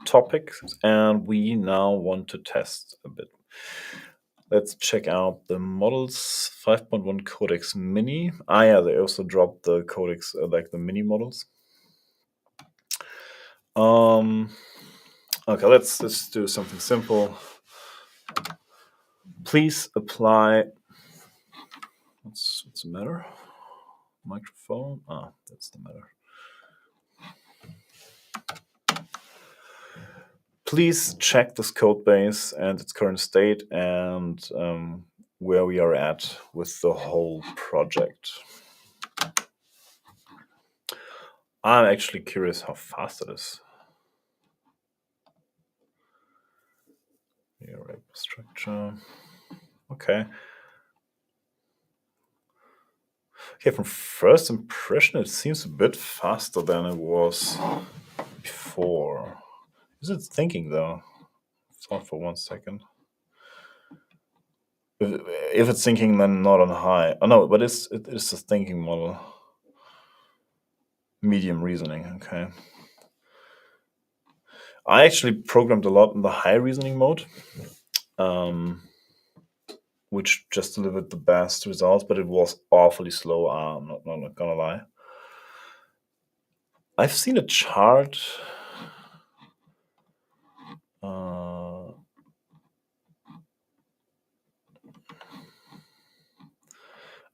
topic, and we now want to test a bit. Let's check out the models. 5.1 Codex Mini. Yeah, they also dropped the Codex, like the mini models. Okay, let's do something simple. Please apply. What's the matter? Microphone. That's the matter. Please check this code base and its current state and where we are at with the whole project. I'm actually curious how fast it is. Array structure. Okay. Okay, from first impression, it seems a bit faster than it was before. Is it thinking though? Thought for 1 second. If it's thinking, then not on high. Oh no, but it is a thinking model. Medium reasoning. Okay. I actually programmed a lot in the high reasoning mode, which just delivered the best results, but it was awfully slow. I'm not gonna lie. I've seen a chart. Uh,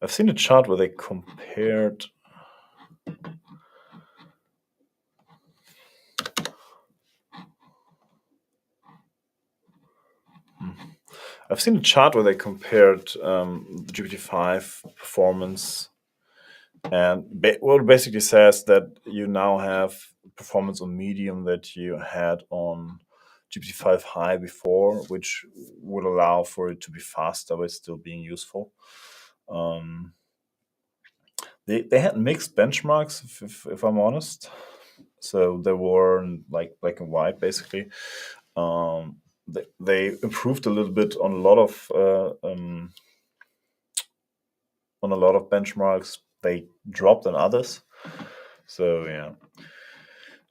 I've seen a chart where they compared. I've seen a chart where they compared the GPT-5 performance, and what it basically says that you now have performance on medium that you had on GPT-5 high before, which would allow for it to be faster but still being useful. Um, they had mixed benchmarks, if I'm honest. So they were like black and white, basically. Um, they improved a little bit on a lot of benchmarks. They dropped on others. So yeah.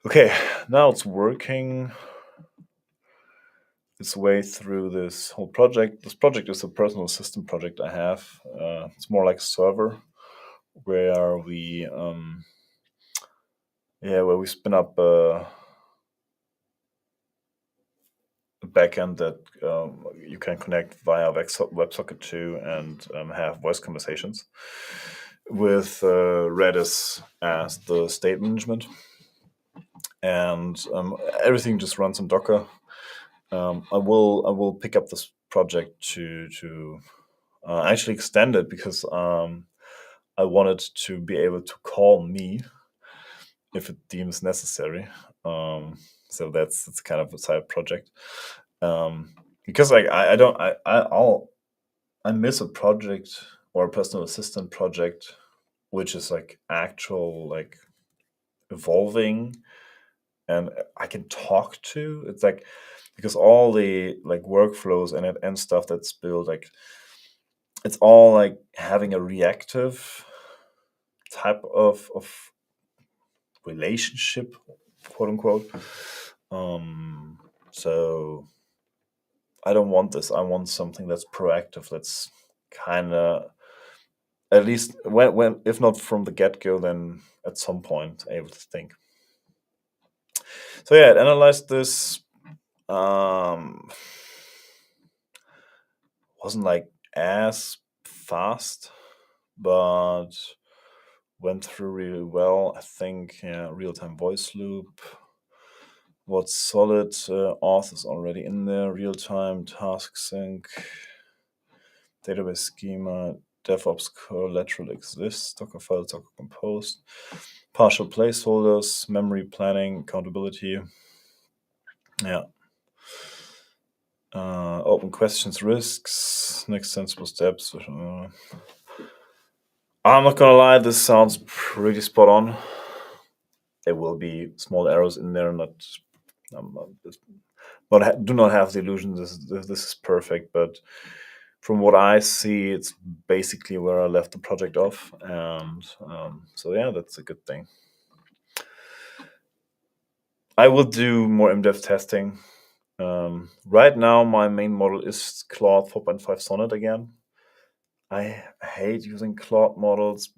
Okay, now it's working its way through this whole project. This project is a personal assistant project I have. It's more like a server where we spin up a backend that you can connect via WebSocket to and have voice conversations with Redis as the state management, and everything just runs in Docker. I will pick up this project to actually extend it because I wanted to be able to call me if it deems necessary. So that's kind of a side project. Because like I don't I miss a project or a personal assistant project which is like actual like evolving and I can talk to. It's like because all the like workflows and stuff that's built like it's all like having a reactive type of relationship, quote unquote. So I don't want this. I want something that's proactive. That's kind of at least when if not from the get go, then at some point able to think. So yeah, it analyzed this. Um, wasn't like as fast, but went through really well. I think real time voice loop. What's solid auth is already in there. Real time task sync, database schema, DevOps collateral exists, Docker files, Docker composed, partial placeholders, memory planning, accountability. Yeah. Open questions, risks, next sensible steps. I'm not gonna lie, this sounds pretty spot on. There will be small errors in there, um, do not have the illusion this is perfect, but from what I see, it's basically where I left the project off, and so yeah, that's a good thing. I will do more in-depth testing. Right now, my main model is Claude 4.5 Sonnet again. I hate using Claude models.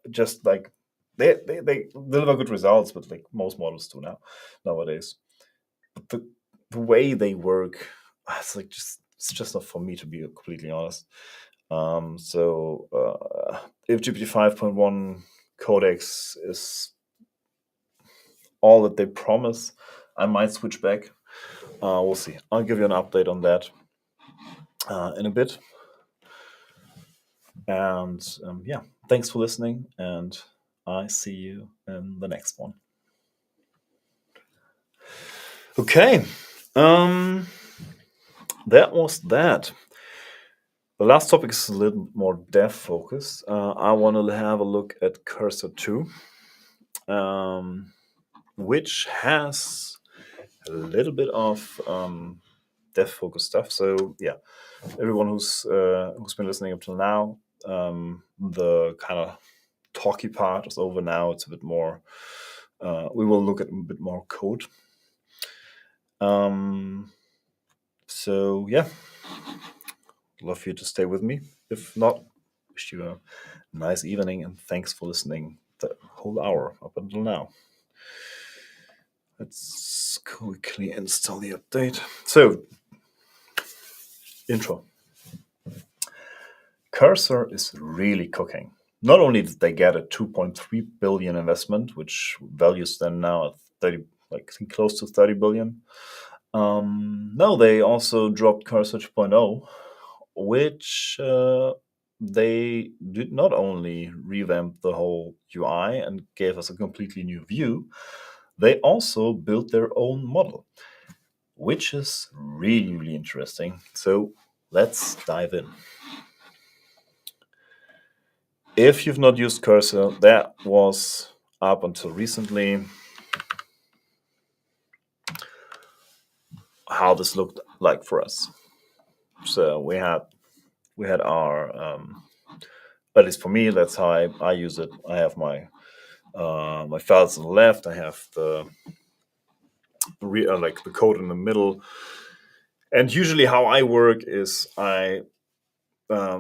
Just like they deliver good results, but like most models do nowadays. But the way they work, it's just not for me, to be completely honest. If GPT 5.1 codex is all that they promise, I might switch back. We'll see. I'll give you an update on that in a bit. And yeah, thanks for listening, and I see you in the next one. Okay, that was that. The last topic is a little more dev focused. I want to have a look at Cursor 2, which has a little bit of dev focused stuff. So yeah, everyone who's been listening up till now, the kind of talky part is over now. It's a bit more. We will look at a bit more code. So yeah, love for you to stay with me. If not, wish you a nice evening and thanks for listening the whole hour up until now. Let's quickly install the update. So, intro. Cursor is really cooking. Not only did they get a 2.3 billion investment, which values them now at 30, like I think close to 30 billion. No, they also dropped Cursor 2.0, which they did not only revamp the whole UI and gave us a completely new view, they also built their own model, which is really, really interesting. So let's dive in. If you've not used Cursor, that was up until recently how this looked like for us. So we had our at least for me, that's how I use it. I have my my files on the left. I have the like the code in the middle. And usually, how I work is I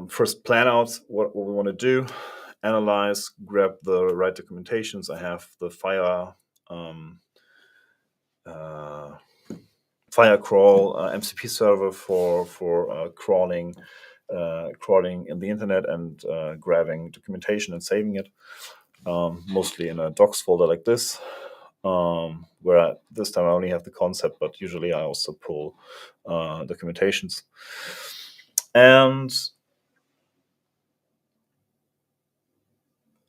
first plan out what we want to do, analyze, grab the right documentations. I have the fire crawl MCP server for crawling in the internet and grabbing documentation and saving it, mostly in a docs folder like this. Where this time I only have the concept, but usually I also pull documentations. And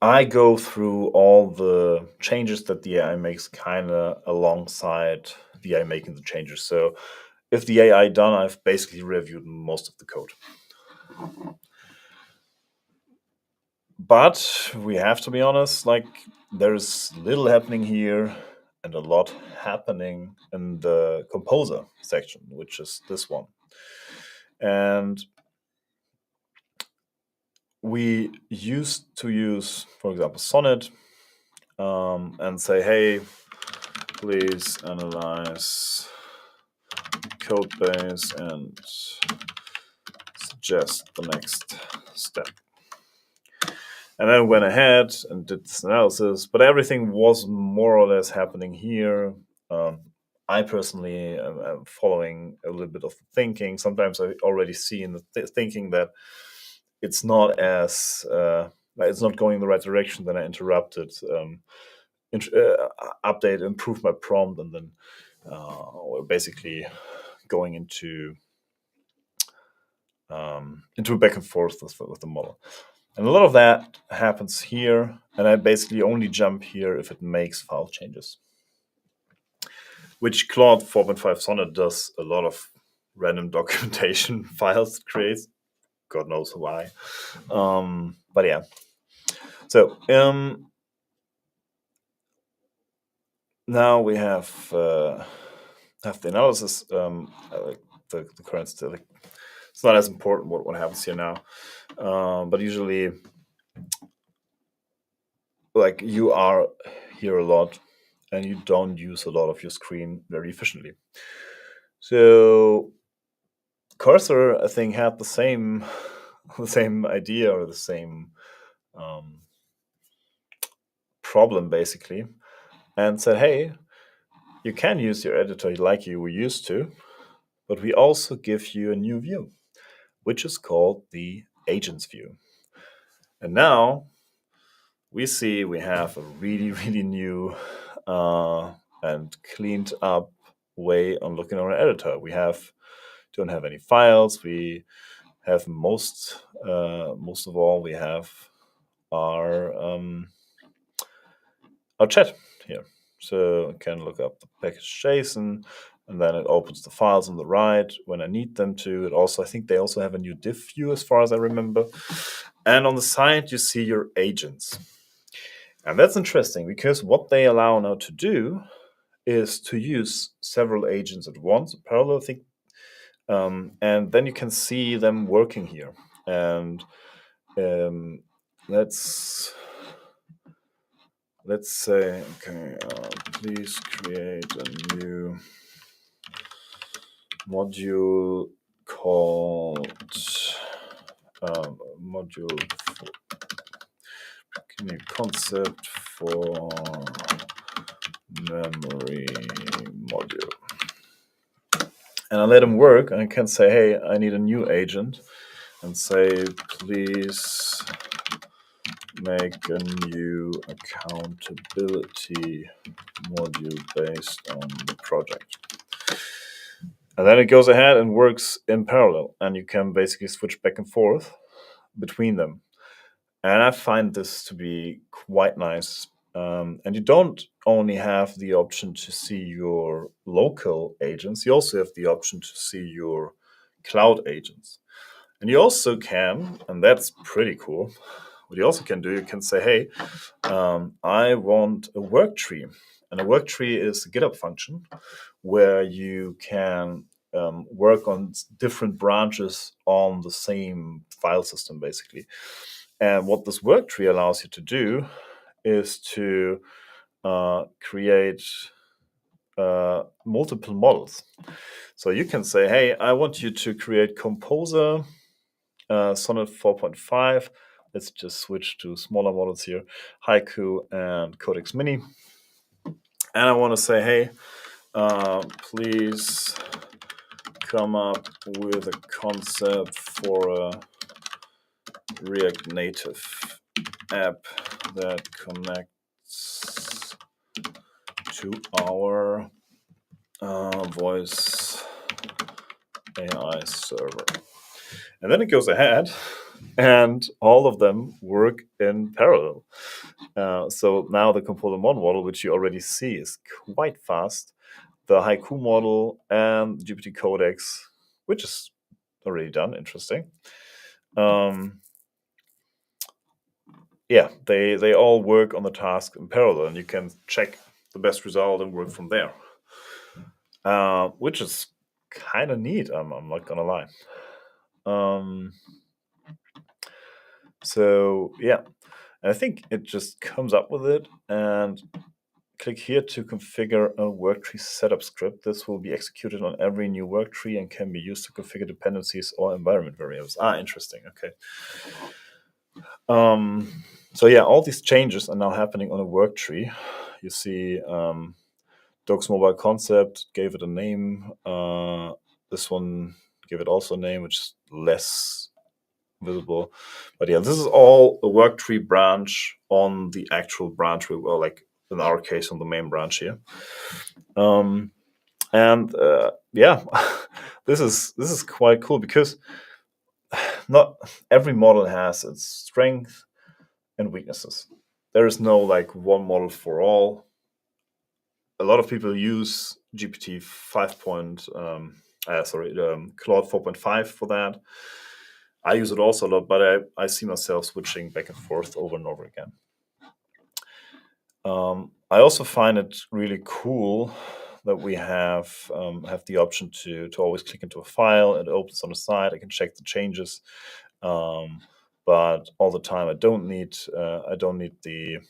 I go through all the changes that the AI makes kind of alongside the AI making the changes. So if the AI done, I've basically reviewed most of the code. But we have to be honest, like there's little happening here and a lot happening in the composer section, which is this one. And we used to use, for example, Sonnet and say, hey, please analyze code base and suggest the next step. And then went ahead and did this analysis, but everything was more or less happening here. I personally am following a little bit of the thinking. Sometimes I already see in the thinking that it's not as it's not going in the right direction. Then I interrupt it, update, improve my prompt, and then we're basically going into a back and forth with the model. And a lot of that happens here, and I basically only jump here if it makes file changes, which Claude 4.5 Sonnet does a lot of random documentation files it creates. God knows why. But yeah. So now we have the analysis, like the current state. Like, it's not as important what happens here now, but usually, like you are here a lot, and you don't use a lot of your screen very efficiently. So Cursor, I think, had the same idea or the same problem basically, and said, hey, you can use your editor like you were used to, but we also give you a new view, which is called the agents view. And now we see we have a really, really new and cleaned up way on looking at our editor. We don't have any files. We have most of all, we have our chat here. So I can look up the package JSON, and then it opens the files on the right when I need them to. It also, I think they also have a new diff view as far as I remember. And on the side, you see your agents. And that's interesting because what they allow now to do is to use several agents at once, a parallel thing. And then you can see them working here. And let's say, okay, please create a new module called concept for memory module. And I let him work, and I can say, hey, I need a new agent, and say, please make a new accountability module based on the project. And then it goes ahead and works in parallel, and you can basically switch back and forth between them. And I find this to be quite nice. And you don't only have the option to see your local agents, you also have the option to see your cloud agents. And you also can, and that's pretty cool, what you also can do, you can say, hey, I want a work tree. And a work tree is a GitHub function where you can work on different branches on the same file system, basically. And what this work tree allows you to do is to create multiple models. So you can say, hey, I want you to create Composer, Sonnet 4.5. Let's just switch to smaller models here, Haiku and Codex Mini. And I want to say, hey, please come up with a concept for a React Native app that connects to our voice AI server. And then it goes ahead, and all of them work in parallel. So now the Composer model, which you already see, is quite fast. The Haiku model and the GPT Codex, which is already done, interesting. Yeah, they all work on the task in parallel, and you can check the best result and work from there, which is kind of neat. I'm not gonna lie. So yeah, I think it just comes up with it, and click here to configure a worktree setup script. This will be executed on every new worktree and can be used to configure dependencies or environment variables. Interesting. Okay. So yeah, all these changes are now happening on a worktree. You see, Doc's mobile concept gave it a name. This one gave it also a name, which is less visible. But yeah, this is all a worktree branch on the actual branch, well, like in our case, on the main branch here. Yeah, this is quite cool because not every model has its strength and weaknesses. There is no like one model for all. A lot of people use GPT-5. Claude 4.5 for that. I use it also a lot, but I see myself switching back and forth over and over again. I also find it really cool that we have the option to always click into a file. It opens on the side. I can check the changes, but all the time I don't need the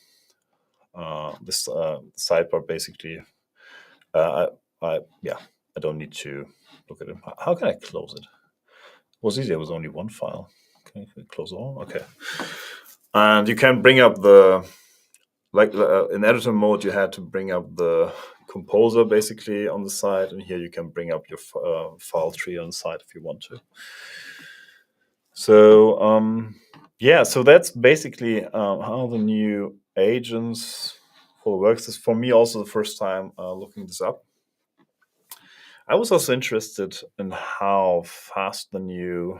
this sidebar basically. I don't need to look at it. How can I close it? It was easy. It was only one file. Can I close all? Okay. And you can bring up the in editor mode, you had to bring up the composer basically on the side, and here you can bring up your file tree on the side if you want to. So yeah, so that's basically how the new agents full works. This is for me also the first time looking this up. I was also interested in how fast the new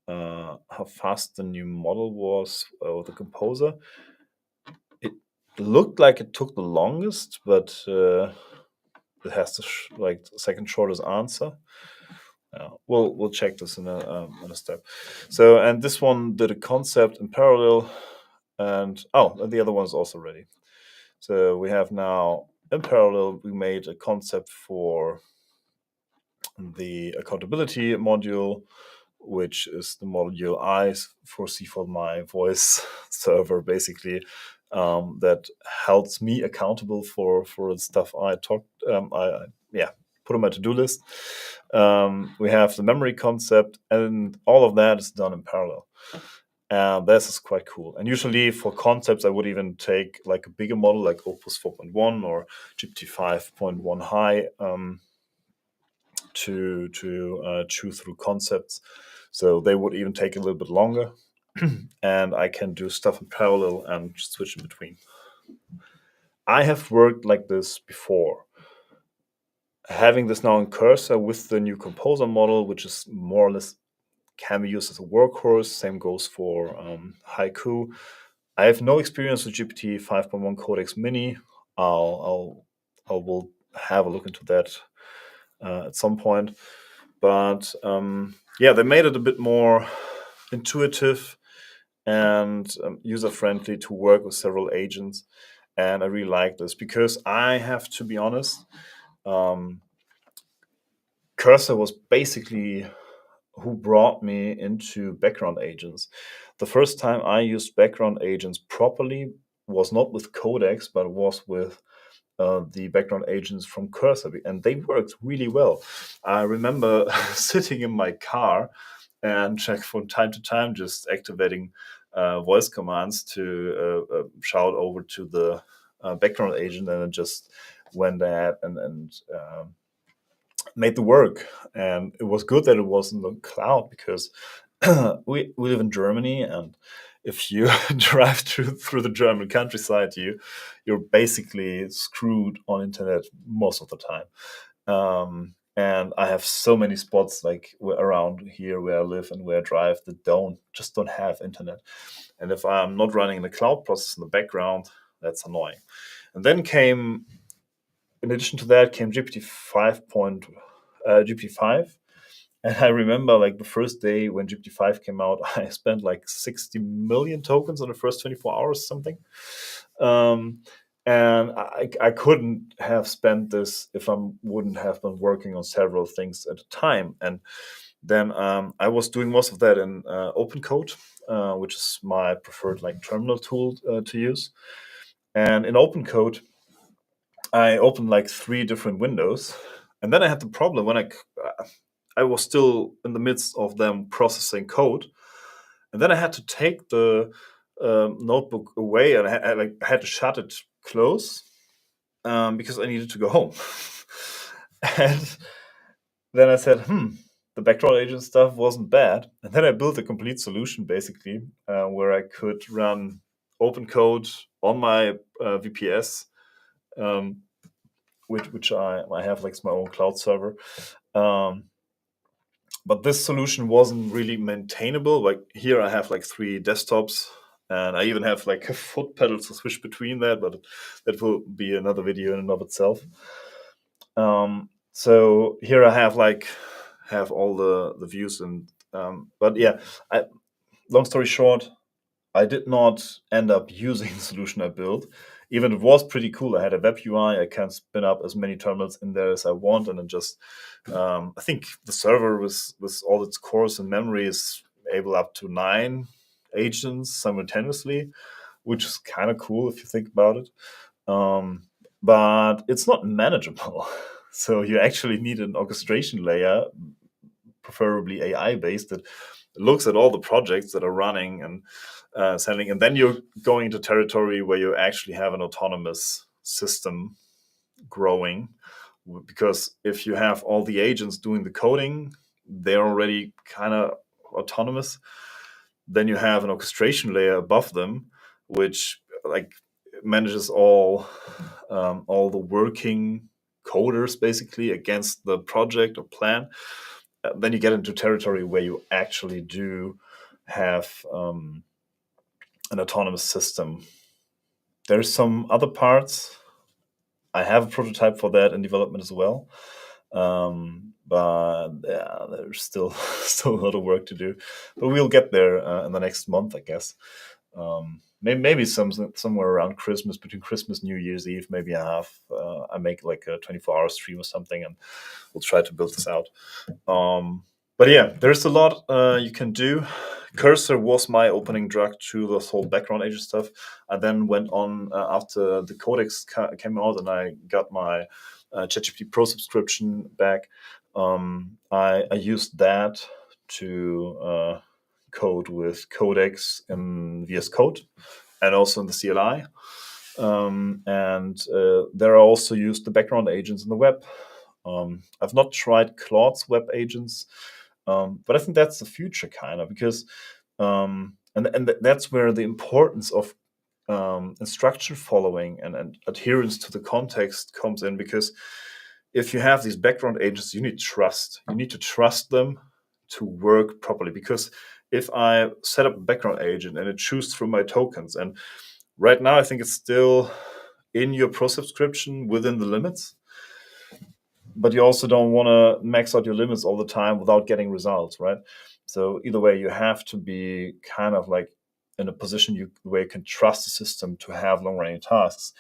model was with the composer. It looked like it took the longest, but it has the second shortest answer. We'll check this in a step. So, and this one did a concept in parallel, and the other one is also ready. So we have now in parallel we made a concept for the accountability module, which is the module I foresee for my voice server, basically, that holds me accountable for the stuff I talked. Put on my to-do list. We have the memory concept, and all of that is done in parallel. And this is quite cool. And usually for concepts, I would even take like a bigger model like Opus 4.1 or GPT 5.1 high to chew through concepts. So they would even take a little bit longer. And I can do stuff in parallel and switch in between. I have worked like this before. Having this now in Cursor with the new Composer model, which is more or less can be used as a workhorse. Same goes for Haiku. I have no experience with GPT 5.1 Codex Mini. I will have a look into that at some point. But yeah, they made it a bit more intuitive and user-friendly to work with several agents. And I really like this because I have to be honest, Cursor was basically who brought me into background agents. The first time I used background agents properly was not with Codex, but was with the background agents from Cursor, and they worked really well. I remember sitting in my car and from time to time just activating voice commands to shout over to the background agent, and it just went ahead and made the work. And it was good that it was in the cloud because we live in Germany, and if you drive through the German countryside, you're basically screwed on internet most of the time. And I have so many spots like around here where I live and where I drive that just don't have internet. And if I'm not running the cloud process in the background, that's annoying. And then in addition to that, came GPT-5. And I remember like the first day when GPT-5 came out, I spent like 60 million tokens in the first 24 hours, something. And I couldn't have spent this if I wouldn't have been working on several things at a time. And then I was doing most of that in OpenCode, which is my preferred like terminal tool to use. And in OpenCode, I opened like 3 different windows, and then I had the problem when I was still in the midst of them processing code, and then I had to take the notebook away, and I had to shut it close because I needed to go home. And then I said, the background agent stuff wasn't bad, and then I built a complete solution basically where I could run OpenCode on my VPS. Which I have like my own cloud server. But this solution wasn't really maintainable. Like here I have like 3 desktops, and I even have like a foot pedal to switch between that, but that will be another video in and of itself. So here I have all the views, and but yeah, long story short, I did not end up using the solution I built. Even it was pretty cool. I had a web UI. I can spin up as many terminals in there as I want, and then just I think the server with all its cores and memory is able up to 9 agents simultaneously, which is kind of cool if you think about it. But it's not manageable. So you actually need an orchestration layer, preferably AI based, that looks at all the projects that are running and selling, and then you're going into territory where you actually have an autonomous system growing. Because if you have all the agents doing the coding, they're already kind of autonomous. Then you have an orchestration layer above them, which like manages all the working coders basically against the project or plan. Then you get into territory where you actually do have an autonomous system. There's some other parts. I have a prototype for that in development as well. But yeah, there's still still a lot of work to do. But we'll get there in the next month, I guess. Maybe somewhere around Christmas, between Christmas and New Year's Eve, maybe I make like a 24-hour stream or something, and we'll try to build this out. But yeah, there's a lot you can do. Cursor was my opening drug to this whole background agent stuff. I then went on after the Codex came out, and I got my ChatGPT Pro subscription back. I used that to code with Codex in VS Code and also in the CLI. There are also used the background agents in the web. I've not tried Claude's web agents, but I think that's the future, kind of, because that's where the importance of instruction following and adherence to the context comes in. Because if you have these background agents, you need trust. You need to trust them to work properly. Because if I set up a background agent and it chews through my tokens, and right now I think it's still in your pro subscription within the limits, but you also don't want to max out your limits all the time without getting results, right? So either way, you have to be kind of like in a position where you can trust the system to have long-running tasks.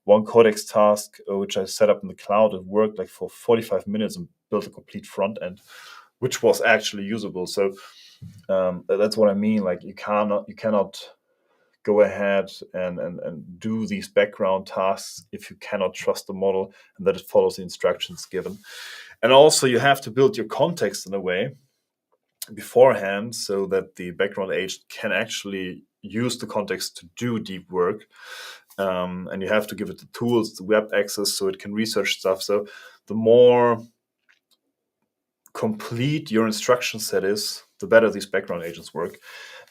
One Codex task, which I set up in the cloud, it worked like for 45 minutes and built a complete front end, which was actually usable. So that's what I mean. Like you cannot go ahead and do these background tasks if you cannot trust the model and that it follows the instructions given. And also you have to build your context in a way beforehand so that the background agent can actually use the context to do deep work. And you have to give it the tools, the web access, so it can research stuff. So the more complete your instruction set is, the better these background agents work.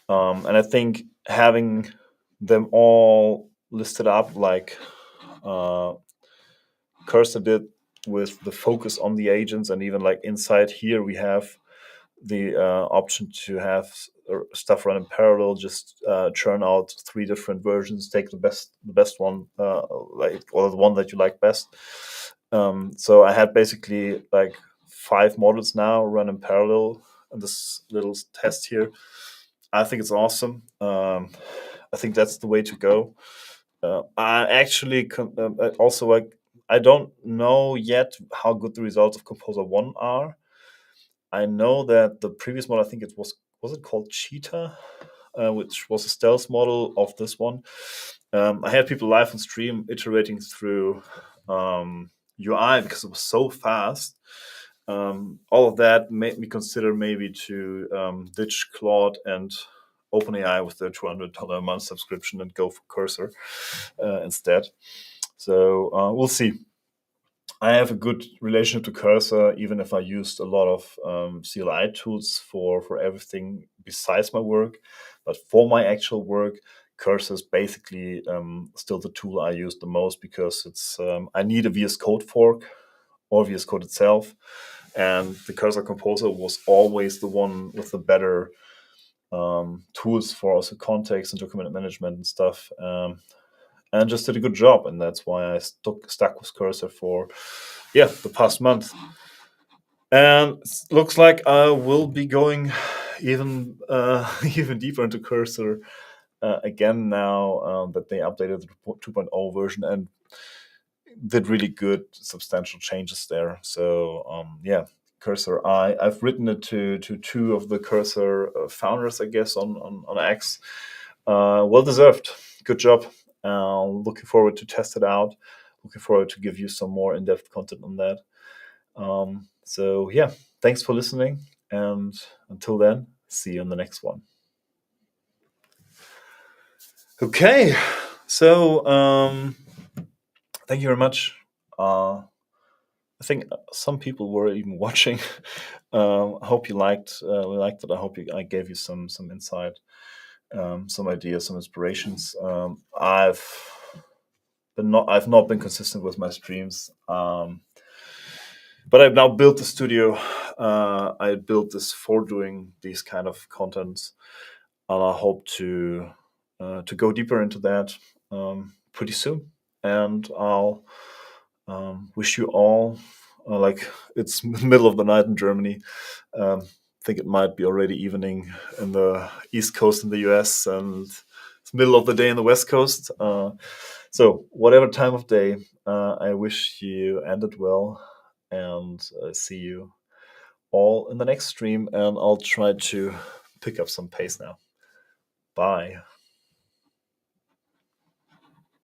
And I think having them all listed up like Cursor did, with the focus on the agents, and even like inside here we have the option to have stuff run in parallel. Just churn out 3 different versions, take the best one, or the one that you like best. So I had basically like 5 models now run in parallel in this little test here. I think it's awesome. I think that's the way to go. I actually also like, I don't know yet how good the results of Composer 1 are. I know that the previous model, I think it was it called Cheetah, which was a stealth model of this one. I had people live on stream iterating through UI because it was so fast. All of that made me consider maybe to ditch Claude and OpenAI with their $200 a month subscription and go for Cursor instead. So we'll see. I have a good relationship to Cursor, even if I used a lot of CLI tools for everything besides my work. But for my actual work, Cursor is basically still the tool I use the most, because it's I need a VS Code fork or VS Code itself. And the Cursor Composer was always the one with the better tools for also context and document management and stuff. And just did a good job. And that's why I stuck with Cursor for, the past month. And it looks like I will be going even even deeper into Cursor again now that they updated the 2.0 version and did really good substantial changes there. So Cursor, I've written it to 2 of the Cursor founders, I guess, on X. Well deserved. Good job. Looking forward to test it out. Looking forward to give you some more in-depth content on that. Thanks for listening, and until then, see you on the next one. Okay, so thank you very much. I think some people were even watching. I hope you liked it. I hope I gave you some insight, some ideas, some inspirations. I've not been consistent with my streams. But I've now built the studio. I built this for doing these kind of contents, and I hope to go deeper into that pretty soon. And I'll wish you all like, it's middle of the night in Germany. I think it might be already evening in the East Coast in the US, and it's middle of the day in the West Coast. So whatever time of day, I wish you ended well, and see you all in the next stream. And I'll try to pick up some pace now. Bye.